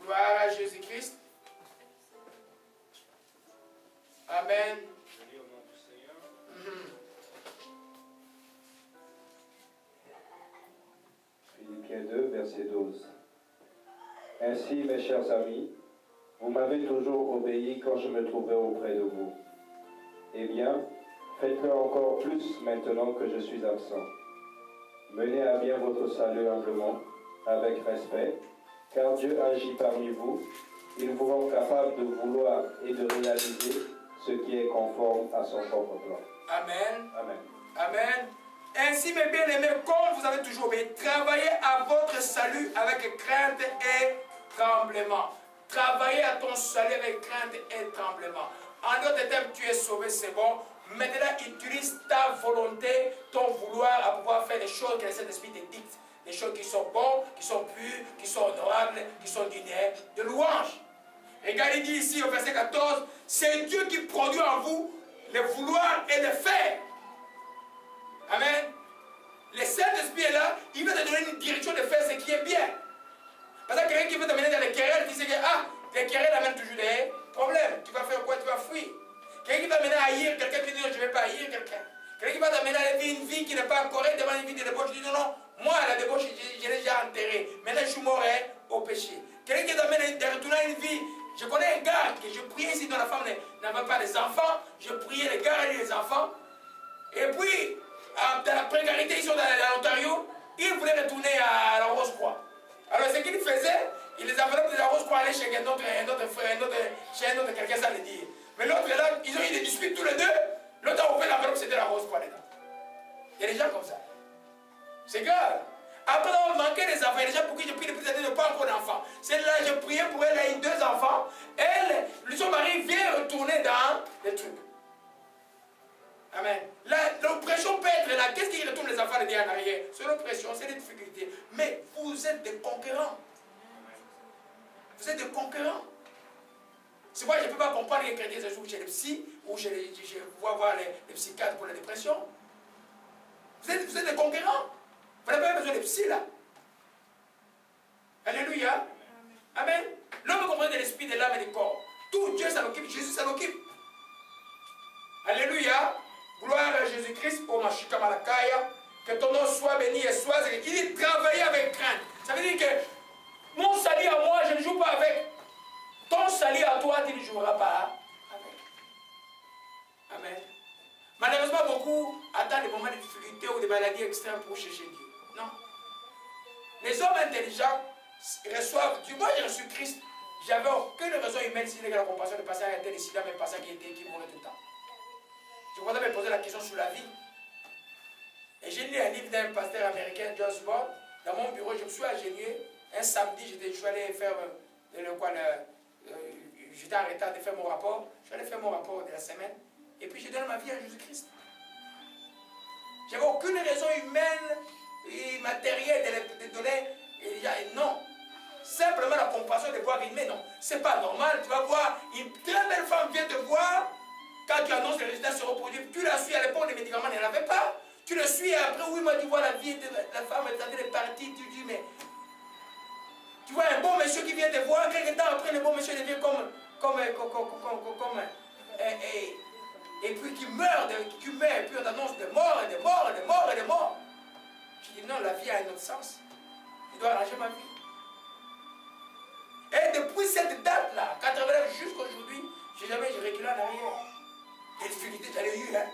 Gloire à Jésus-Christ. Amen. Je lis au nom du Seigneur. Philippiens 2, verset 12. Ainsi, mes chers amis, vous m'avez toujours obéi quand je me trouvais auprès de vous. Eh bien, faites-le encore plus maintenant que je suis absent. Menez à bien votre salut humblement, avec respect, car Dieu agit parmi vous. Il vous rend capable de vouloir et de réaliser ce qui est conforme à son propre plan. Amen. Amen. Amen. Ainsi, mes bien-aimés, comme vous avez toujours obéi, travaillez à votre salut avec crainte et tremblement. Travaillez à ton salut avec crainte et tremblement. En d'autres termes, tu es sauvé, c'est bon. Maintenant, utilise ta volonté, ton vouloir à pouvoir faire des choses que le Saint-Esprit te dicte. Des choses qui sont bonnes, qui sont pures, qui sont honorables, qui sont dignes de louange. Regarde, il dit ici au verset 14, c'est Dieu qui produit en vous le vouloir et le faire. Amen. Le Saint-Esprit est là, il va te donner une direction de faire ce qui est bien. Parce que quelqu'un qui veut t'amener dans les querelles, qui sait que les querelles amènent toujours des problèmes. Tu vas faire quoi? Tu vas fuir. Quelqu'un qui va t'amener à haïr, quelqu'un qui dit non, je ne vais pas haïr quelqu'un. Quelqu'un qui va t'amener à vivre une vie qui n'est pas correcte devant une vie de débauche, tu dis non, non, moi la débauche, je l'ai déjà enterrée. Maintenant je suis mort au péché. Quelqu'un qui t'amène à retourner à une vie, je connais un gars que je priais ici dont la femme n'avait pas des enfants, je priais les gars et les enfants. Et puis, dans la précarité, ils sont dans l'Ontario, ils voulaient retourner à la Rose-Croix. Alors ce qu'il faisait, il les enveloppes de la Rose pour aller chez un autre frère, chez un autre quelqu'un, ça le dit. Mais l'autre là, ils ont eu des disputes tous les deux. L'autre a ouvert l'enveloppe, c'était la Rose Croix dedans. Il y a des gens comme ça. C'est grave. Après avoir manqué des enfants, il y a des gens pour qui j'ai pris depuis des années de pas encore d'enfants. Celle-là, je priais pour elle, elle a eu 2 enfants. Elle, son mari vient retourner dans les trucs. Amen. L'oppression peut être là. Qu'est-ce qui retourne les enfants les en arrière? C'est l'oppression, c'est les difficultés. Mais vous êtes des conquérants. Vous êtes des conquérants. C'est pourquoi je ne peux pas comprendre les chrétiens ce jour chez les psys ou je vois voir les psychiatres pour la dépression. Vous êtes des conquérants. Vous n'avez pas besoin de psy là. Alléluia. Amen. L'homme comprend de l'esprit, de l'âme et du corps. Tout Dieu ça l'occupe, Jésus ça l'occupe. Alléluia. Gloire à Jésus-Christ, au Machika Malakaya. Que ton nom soit béni et soit. Il dit travailler avec crainte. Ça veut dire que mon salut à moi, je ne joue pas avec. Ton salut à toi, tu ne joueras pas avec. Amen. Malheureusement, beaucoup attendent des moments de difficulté ou des maladies extrêmes pour chercher Dieu. Non. Les hommes intelligents reçoivent Dieu. Moi, j'ai reçu Christ. J'avais aucune raison humaine s'il y a la compassion de passer à un tel ici, là, même pas ça qui mourait tout le temps. Je crois me poser la question sur la vie. Et j'ai lu un livre d'un pasteur américain, John Sport. Dans mon bureau, je me suis agenouillé. Un samedi, je suis allé faire j'étais en retard de faire mon rapport. Je suis allé faire mon rapport de la semaine. Et puis, j'ai donné ma vie à Jésus-Christ. Je n'avais aucune raison humaine et matérielle de donner. Non. Simplement la compassion de voir une main, non. C'est pas normal. Tu vas voir, une très belle femme vient te voir. Quand tu annonces que les résultats se reproduisent, tu la suis à l'époque, les médicaments n'en avaient pas. Tu le suis et après, oui, moi, tu vois la vie de la femme, elle est partie, tu dis, mais. Tu vois un bon monsieur qui vient te voir, quelques temps après, le bon monsieur devient et puis qui meurt, et puis on annonce des morts, et des morts, et des morts, et des morts. Je dis, non, la vie a un autre sens. Je dois arranger ma vie. Et depuis cette date-là, 89 jusqu'à aujourd'hui, j'ai reculé en arrière. Les difficultés, j'en ai eu, hein.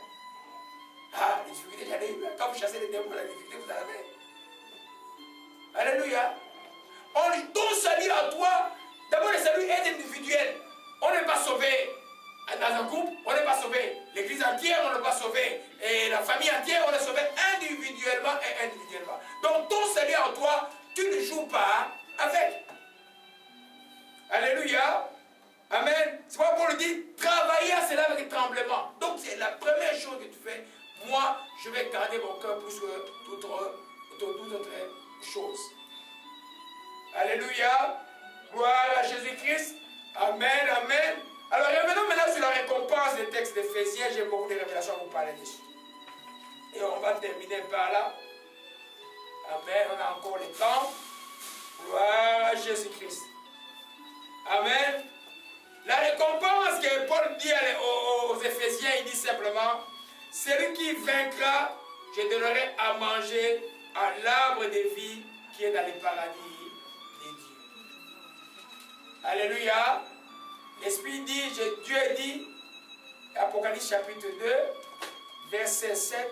Ah, les difficultés, j'en ai eu. Quand vous chassez les démons, la difficulté, vous en avez. Alléluia. Ton salut à toi, d'abord le salut est individuel. On n'est pas sauvé dans un groupe, on n'est pas sauvé. L'église entière, on n'est pas sauvé. Et la famille entière, on est sauvé individuellement et individuellement. Donc ton salut à toi, tu ne joues pas avec. Alléluia. Amen. C'est pourquoi Paul dit, travaillez à cela avec tremblement. Donc c'est la première chose que tu fais. Moi, je vais garder mon cœur plus que toute autre chose. Alléluia. Gloire à Jésus-Christ. Amen, amen. Alors revenons maintenant sur la récompense des textes d'Éphésiens. J'ai beaucoup de révélations à vous parler dessus. Et on va terminer par là. Amen. On a encore le temps. Gloire à Jésus-Christ. Amen. La récompense que Paul dit aux Éphésiens, il dit simplement, celui qui vaincra, je donnerai à manger à l'arbre de vie qui est dans le paradis de Dieu. Alléluia. L'Esprit dit, Dieu dit, Apocalypse chapitre 2, verset 7.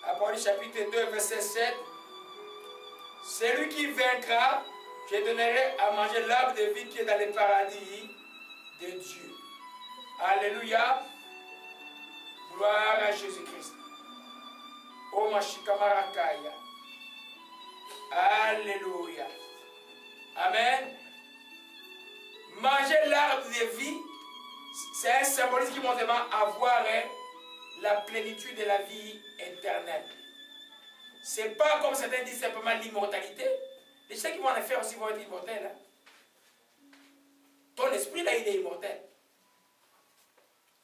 Apocalypse chapitre 2, verset 7. Celui qui vaincra, je donnerai à manger l'arbre de vie qui est dans le paradis de Dieu. Alléluia. Gloire à Jésus-Christ. Oh Mashikamarakaya. Alléluia. Amen. Manger l'arbre de vie, c'est un symbolisme qui montre avoir la plénitude de la vie éternelle. C'est pas comme certains disent simplement l'immortalité. Les gens qui vont en faire aussi vont être immortels. Hein? Ton esprit là, il est immortel.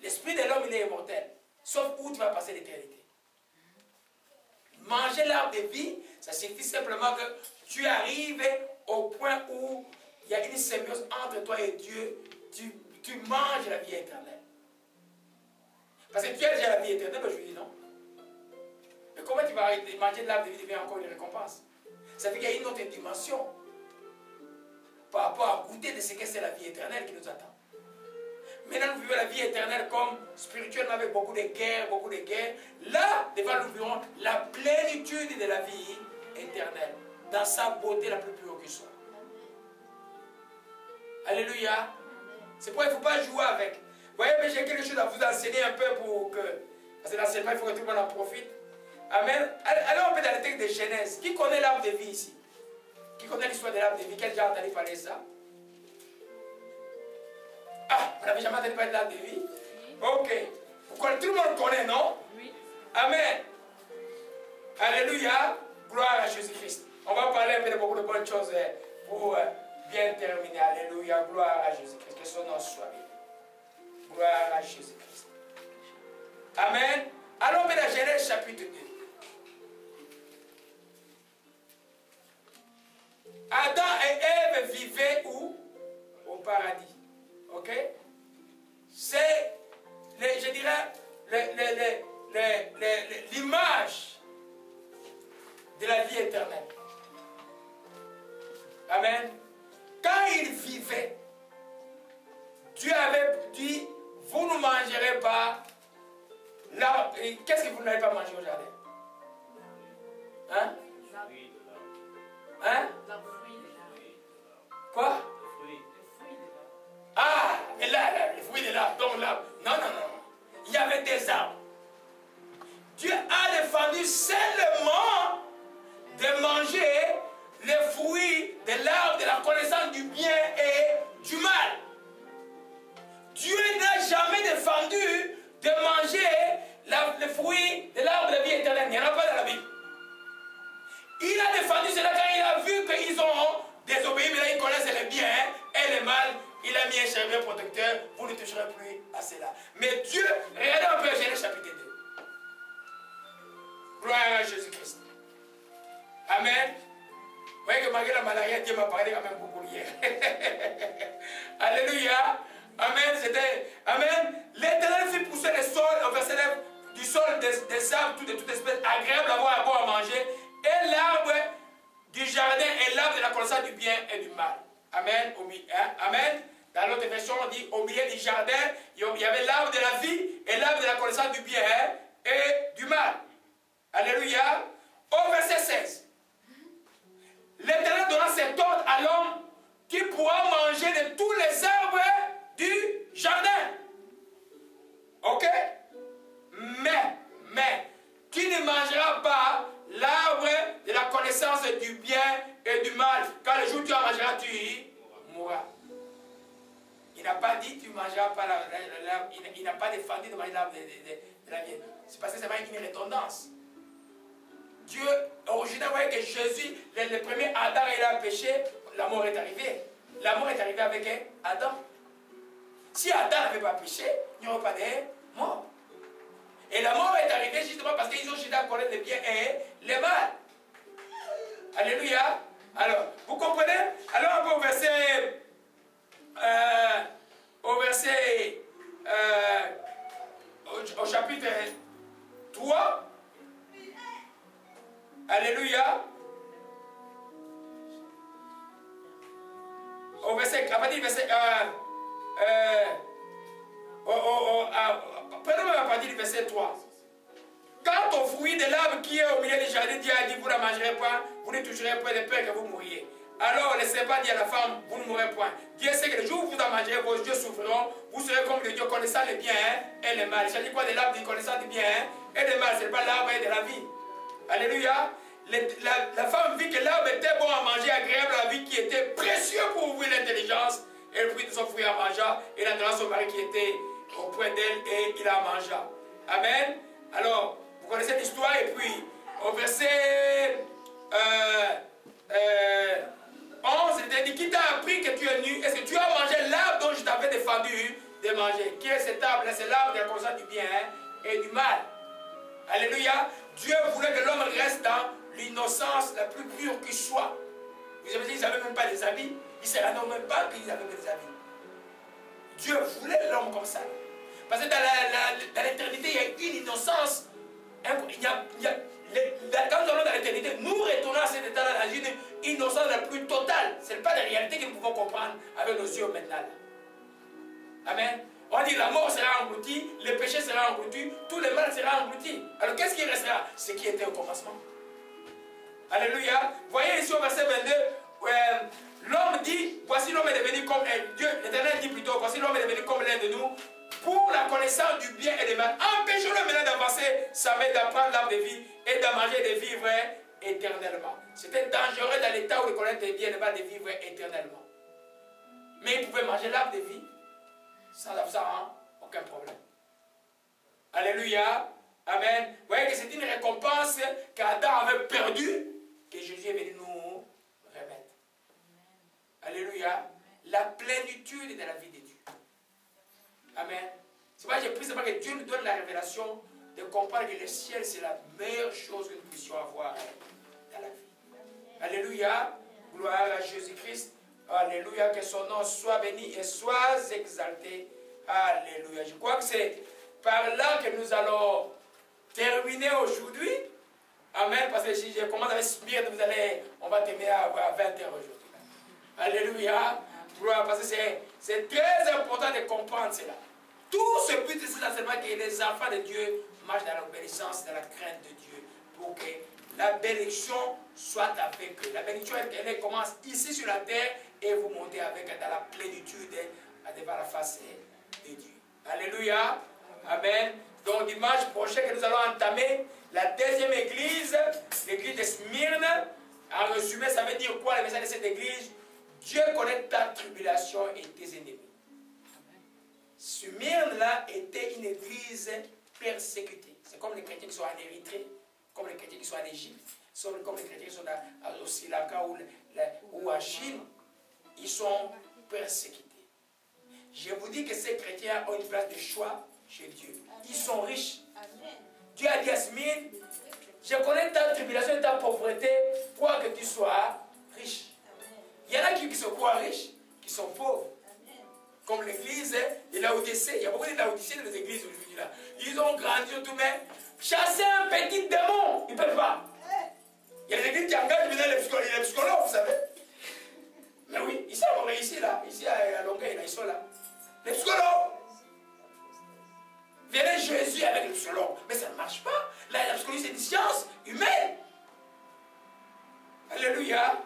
L'esprit de l'homme, il est immortel. Sauf où tu vas passer l'éternité. Manger l'arbre de vie, ça signifie simplement que tu arrives au point où il y a une symbiose entre toi et Dieu. Tu manges la vie éternelle. Parce que tu as déjà la vie éternelle, je lui dis non. Mais comment tu vas manger de l'arbre de vie devient encore une récompense? Ça veut dire qu'il y a une autre dimension par rapport à goûter de ce que c'est la vie éternelle qui nous attend. Maintenant, nous vivons la vie éternelle comme spirituellement avec beaucoup de guerres, Là, devant nous vivons la plénitude de la vie éternelle, dans sa beauté la plus pure qui soit. Alléluia. C'est pourquoi il ne faut pas jouer avec. Vous voyez, mais j'ai quelque chose à vous enseigner un peu pour que... Parce que l'enseignement, il faut que tout le monde en profite. Amen. Allons un peu dans le texte de Genèse. Qui connaît l'arbre de vie ici? Qui connaît l'histoire de l'arbre de vie? Quel déjà entendu parler de ça? Ah, vous n'avez jamais entendu parler de l'arbre de vie? Ok. Tout le monde connaît, non? Oui. Amen. Alléluia. Gloire à Jésus-Christ. On va parler un peu de beaucoup de bonnes choses pour bien terminer. Alléluia. Gloire à Jésus-Christ. Que son nom soit béni. Gloire à Jésus-Christ. Amen. Allons dans Genèse chapitre 2. Adam et Ève vivaient où? Au paradis. Ok? C'est, je dirais, l'image de la vie éternelle. Amen. Quand ils vivaient, Dieu avait dit, vous ne mangerez pas l'arbre. Qu'est-ce que vous n'allez pas manger au jardin? Hein? Hein? Quoi? Ah, et là, le fruit de l'arbre, donc l'arbre. Non. Il y avait des arbres. Dieu a défendu seulement de manger les fruits de l'arbre de la connaissance du bien et du mal. Dieu n'a jamais défendu de manger les fruits de l'arbre de la vie éternelle. Il n'y en a pas dans la Bible. Il a défendu cela quand il a vu qu'ils ont désobéi, mais là ils connaissent le bien et le mal. Il a mis un chevalier protecteur, vous ne toucherez plus à cela. Mais Dieu, regardez un peu Genèse chapitre 2. Gloire à Jésus-Christ. Amen. Vous voyez que malgré la malaria, Dieu m'a parlé quand même beaucoup hier. Alléluia. Amen. C'était. Amen. L'Éternel fit pousser le sol, au verset 9, du sol des arbres, de toute espèce, agréable à voir, à boire, à manger. Et l'arbre du jardin et l'arbre de la connaissance du bien et du mal. Amen. Amen. Dans l'autre version, on dit au milieu du jardin, il y avait l'arbre de la vie et l'arbre de la connaissance du bien et du mal. Alléluia. Au verset 16. L'Éternel donna cet ordre à l'homme qui pourra manger de tous les arbres du jardin. Ok? Mais, qui ne mangera pas l'arbre de la connaissance du bien et du mal. Quand le jour où tu en mangeras, tu y mourras. mangeras pas il n'a pas défendu de manger l'arbre de la vie. C'est parce que c'est une redondance. Dieu, originaire, voyez que Jésus, le premier Adam, il a péché, la mort est arrivée. La mort est arrivée avec Adam. Si Adam n'avait pas péché, il n'y aurait pas de mort. Et la mort est arrivée justement parce qu'ils ont cherché à connaître le bien et le mal. Alléluia. Alors, vous comprenez? Alors, on va au chapitre 3. Alléluia. Au verset, à partir du verset, prenons à partir du verset 3. Quant au fruit de l'arbre qui est au milieu du jardin, Dieu a dit, vous ne mangerez pas, vous ne toucherez pas de peur que vous mouriez. Alors le serpent dit à la femme, vous ne mourrez point. Dieu sait que le jour où vous en mangerez, vos yeux souffriront, vous serez comme le Dieu connaissant le bien et le mal. Il s'agit quoi de l'arbre du connaissant du bien et le mal? Ce n'est pas l'arbre de la vie. Alléluia. La femme vit que l'arbre était bon à manger, agréable à la vie, qui était précieux pour ouvrir l'intelligence. Et le fruit de son fruit à manger. Et la grâce au mari qui était auprès d'elle et il a mangé. Amen. Alors, vous connaissez l'histoire. Et puis, au verset 11, il dit, qui t'a appris que tu es nu? Est-ce que tu as mangé l'arbre dont je t'avais défendu de manger? Qui est cet arbre? C'est l'arbre de la connaissance du bien et du mal. Alléluia. Dieu voulait que l'homme reste dans l'innocence la plus pure qu'il soit. Vous avez dit, ils n'avaient même pas des habits. Ils ne se rendaient même pas qu'ils avaient des habits. Dieu voulait l'homme comme ça. Parce que dans l'éternité, il y a une innocence. Quand nous allons dans l'éternité, nous retournons à cet état-là dans une innocence la plus totale. Ce n'est pas la réalité que nous pouvons comprendre avec nos yeux maintenant. Amen. On dit la mort sera engloutie, le péché sera englouti, tout le mal sera englouti. Alors qu'est-ce qui restera? Ce qui était au commencement. Alléluia. Voyez ici au verset 22, l'homme dit, voici l'homme est devenu comme Dieu, l'Éternel dit plutôt, voici l'homme est devenu comme l'un de nous, pour la connaissance du bien et du mal. Empêchons-le maintenant d'avancer sa main, d'apprendre l'arbre de vie et de manger et de vivre éternellement. C'était dangereux dans l'état où il connaissait le bien et le mal de vivre éternellement. Mais il pouvait manger l'arbre de vie sans avoir aucun problème. Alléluia. Amen. Vous voyez que c'est une récompense qu'Adam avait perdue, que Jésus est venu nous remettre. Alléluia. La plénitude de la vie de Dieu. Amen. C'est pourquoi j'ai pris, c'est pas que Dieu nous donne la révélation de comprendre que le ciel, c'est la meilleure chose que nous puissions avoir dans la vie. Alléluia. Gloire à Jésus-Christ. Alléluia. Que son nom soit béni et soit exalté. Alléluia. Je crois que c'est par là que nous allons terminer aujourd'hui. Amen. Parce que si je commence avec Smyrne, on va terminer à 20h aujourd'hui. Alléluia. Parce que c'est très important de comprendre cela. Tout ce but, c'est seulement que les enfants de Dieu marchent dans l'obéissance, dans la crainte de Dieu, pour que la bénédiction soit avec eux. La bénédiction, elle commence ici sur la terre et vous montez avec dans la plénitude devant la face de Dieu. Alléluia. Amen. Donc dimanche prochain que nous allons entamer la deuxième église, l'église de Smyrne. En résumé, ça veut dire quoi le message de cette église? Dieu connaît ta tribulation et tes ennemis. Smyrne là était une église persécutée. C'est comme les chrétiens qui sont en Érythrée, comme les chrétiens qui sont en Égypte, comme les chrétiens qui sont au Sri Lanka ou en Chine. Ils sont persécutés. Je vous dis que ces chrétiens ont une place de choix chez Dieu. Ils sont riches. Dieu a dit à Smyrne, je connais ta tribulation et ta pauvreté, quoi que tu sois riche. Il y en a qui se croient riches, qui sont pauvres. Comme l'église de Laodicée. Il y a beaucoup de Laodicées dans les églises aujourd'hui. Ils ont grandi tout, mais chasser un petit démon, ils ne peuvent pas. Il y a des églises qui engagent les psychologues, vous savez. Mais oui, ici à Montréal, ici à Longueuil, ils sont là. Les psychologues. Venez Jésus avec le psychologue. Mais ça ne marche pas. La psychologie, c'est une science humaine. Alléluia.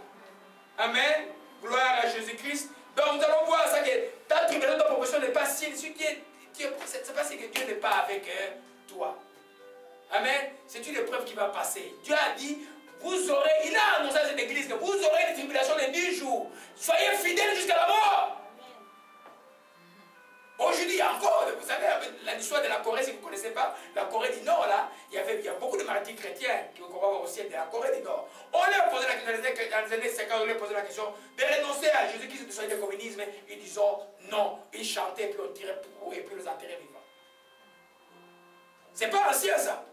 Amen. Gloire à Jésus-Christ. Donc nous allons voir ça que ta tribulation, ta progression n'est pas signe. C'est pas signe que Dieu n'est pas avec toi. Amen. C'est une épreuve qui va passer. Dieu a dit, vous aurez, il a annoncé à cette église que vous aurez des tribulations de 10 jours. Soyez fidèles jusqu'à la mort. Aujourd'hui, encore, vous savez, l'histoire de la Corée, si vous ne connaissez pas, la Corée du Nord, là, il y a beaucoup de martyrs chrétiens qui vont voir aussi de la Corée du Nord. On leur posait la question, dans les années 50, on leur posait la question de renoncer à Jésus-Christ de soigner le communisme. Ils disaient non. Ils chantaient, et puis on tirait pour et puis les enterrait vivants. C'est pas ancien, ça.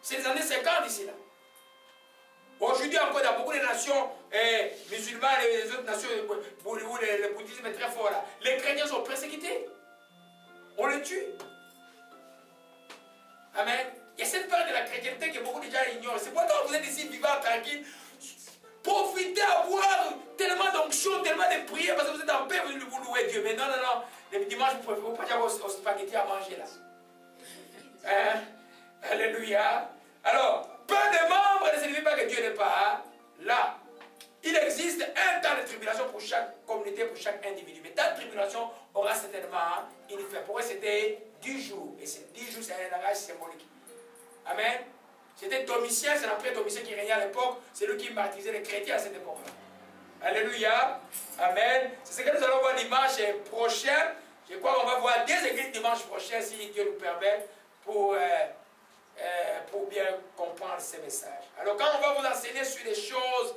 C'est les années 50 ici, là. Aujourd'hui encore, dans beaucoup de nations musulmanes et les autres nations où le bouddhisme est très fort là, les chrétiens sont persécutés. On les tue. Amen. Il y a cette part de la chrétienté que beaucoup de gens ignorent. C'est pourquoi vous êtes ici vivant, tranquille. Profitez à avoir tellement d'onction, tellement de prières, parce que vous êtes en paix, vous louez Dieu. Mais non, non, non. Le dimanche, vous ne pouvez pas avoir au spaghetti à manger là. Hein? Alléluia. Alors, peu de membres ne signifie pas que Dieu n'est pas là. Il existe un temps de tribulation pour chaque communauté, pour chaque individu. Mais tant de tribulation aura certainement une fin. Pour eux, c'était 10 jours. Et ces 10 jours, c'est un langage symbolique. Amen. C'était Domitien, c'est l'empereur Domitien qui régnait à l'époque. C'est lui qui martyrisait les chrétiens à cette époque-là. Alléluia. Amen. C'est ce que nous allons voir dimanche prochain. Je crois qu'on va voir des églises dimanche prochain, si Dieu nous permet, pour bien comprendre ces messages. Alors quand on va vous enseigner sur des choses,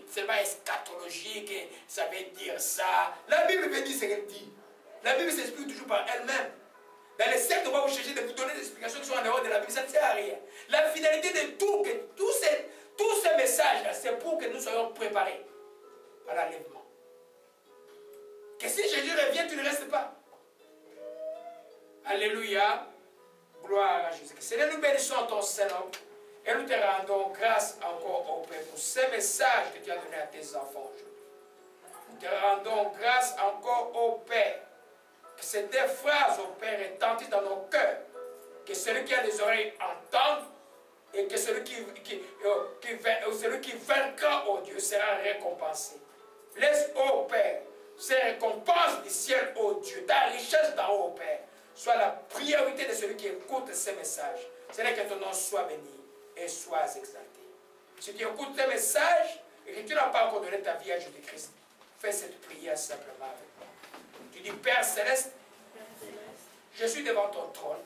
c'est pas eschatologique, ça veut dire ça. La Bible veut dire ce qu'elle dit. La Bible s'explique toujours par elle-même. Dans les sectes, on va vous chercher de vous donner des explications qui sont en dehors de la Bible, ça ne sert à rien. La finalité de tous ces messages-là, c'est pour que nous soyons préparés à l'enlèvement. Que si Jésus revient, tu ne restes pas. Alléluia. Gloire à Jésus. Seigneur, nous bénissons ton Saint-Nom et nous te rendons grâce encore au Père pour ces messages que tu as donnés à tes enfants aujourd'hui. Nous te rendons grâce encore au Père. Que ces deux phrases, au Père, retentissent dans nos cœurs. Que celui qui a des oreilles entende et que celui qui vaincra, oh Dieu, sera récompensé. Laisse, ô Père, ces récompenses du ciel, ô Dieu, ta richesse d'en haut, Père, soit la priorité de celui qui écoute ces messages. C'est que ton nom soit béni et soit exalté. Si tu écoutes ces messages et que tu n'as pas encore donné ta vie à Jésus-Christ, fais cette prière simplement avec moi. Tu dis, Père Céleste, je suis devant ton trône.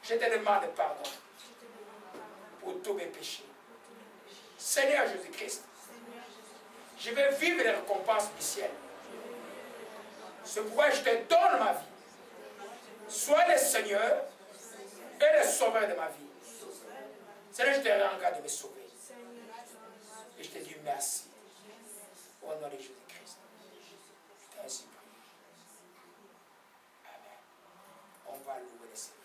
Je te demande pardon pour tous mes péchés. Seigneur Jésus-Christ, je vais vivre les récompenses du ciel. C'est pourquoi je te donne ma vie. Sois le Seigneur et le Sauveur de ma vie. Seigneur, je te rends grâce de me sauver. Et je te dis merci. Au nom de Jésus-Christ. Je t'ai ainsi prié. Amen. On va louer le Seigneur.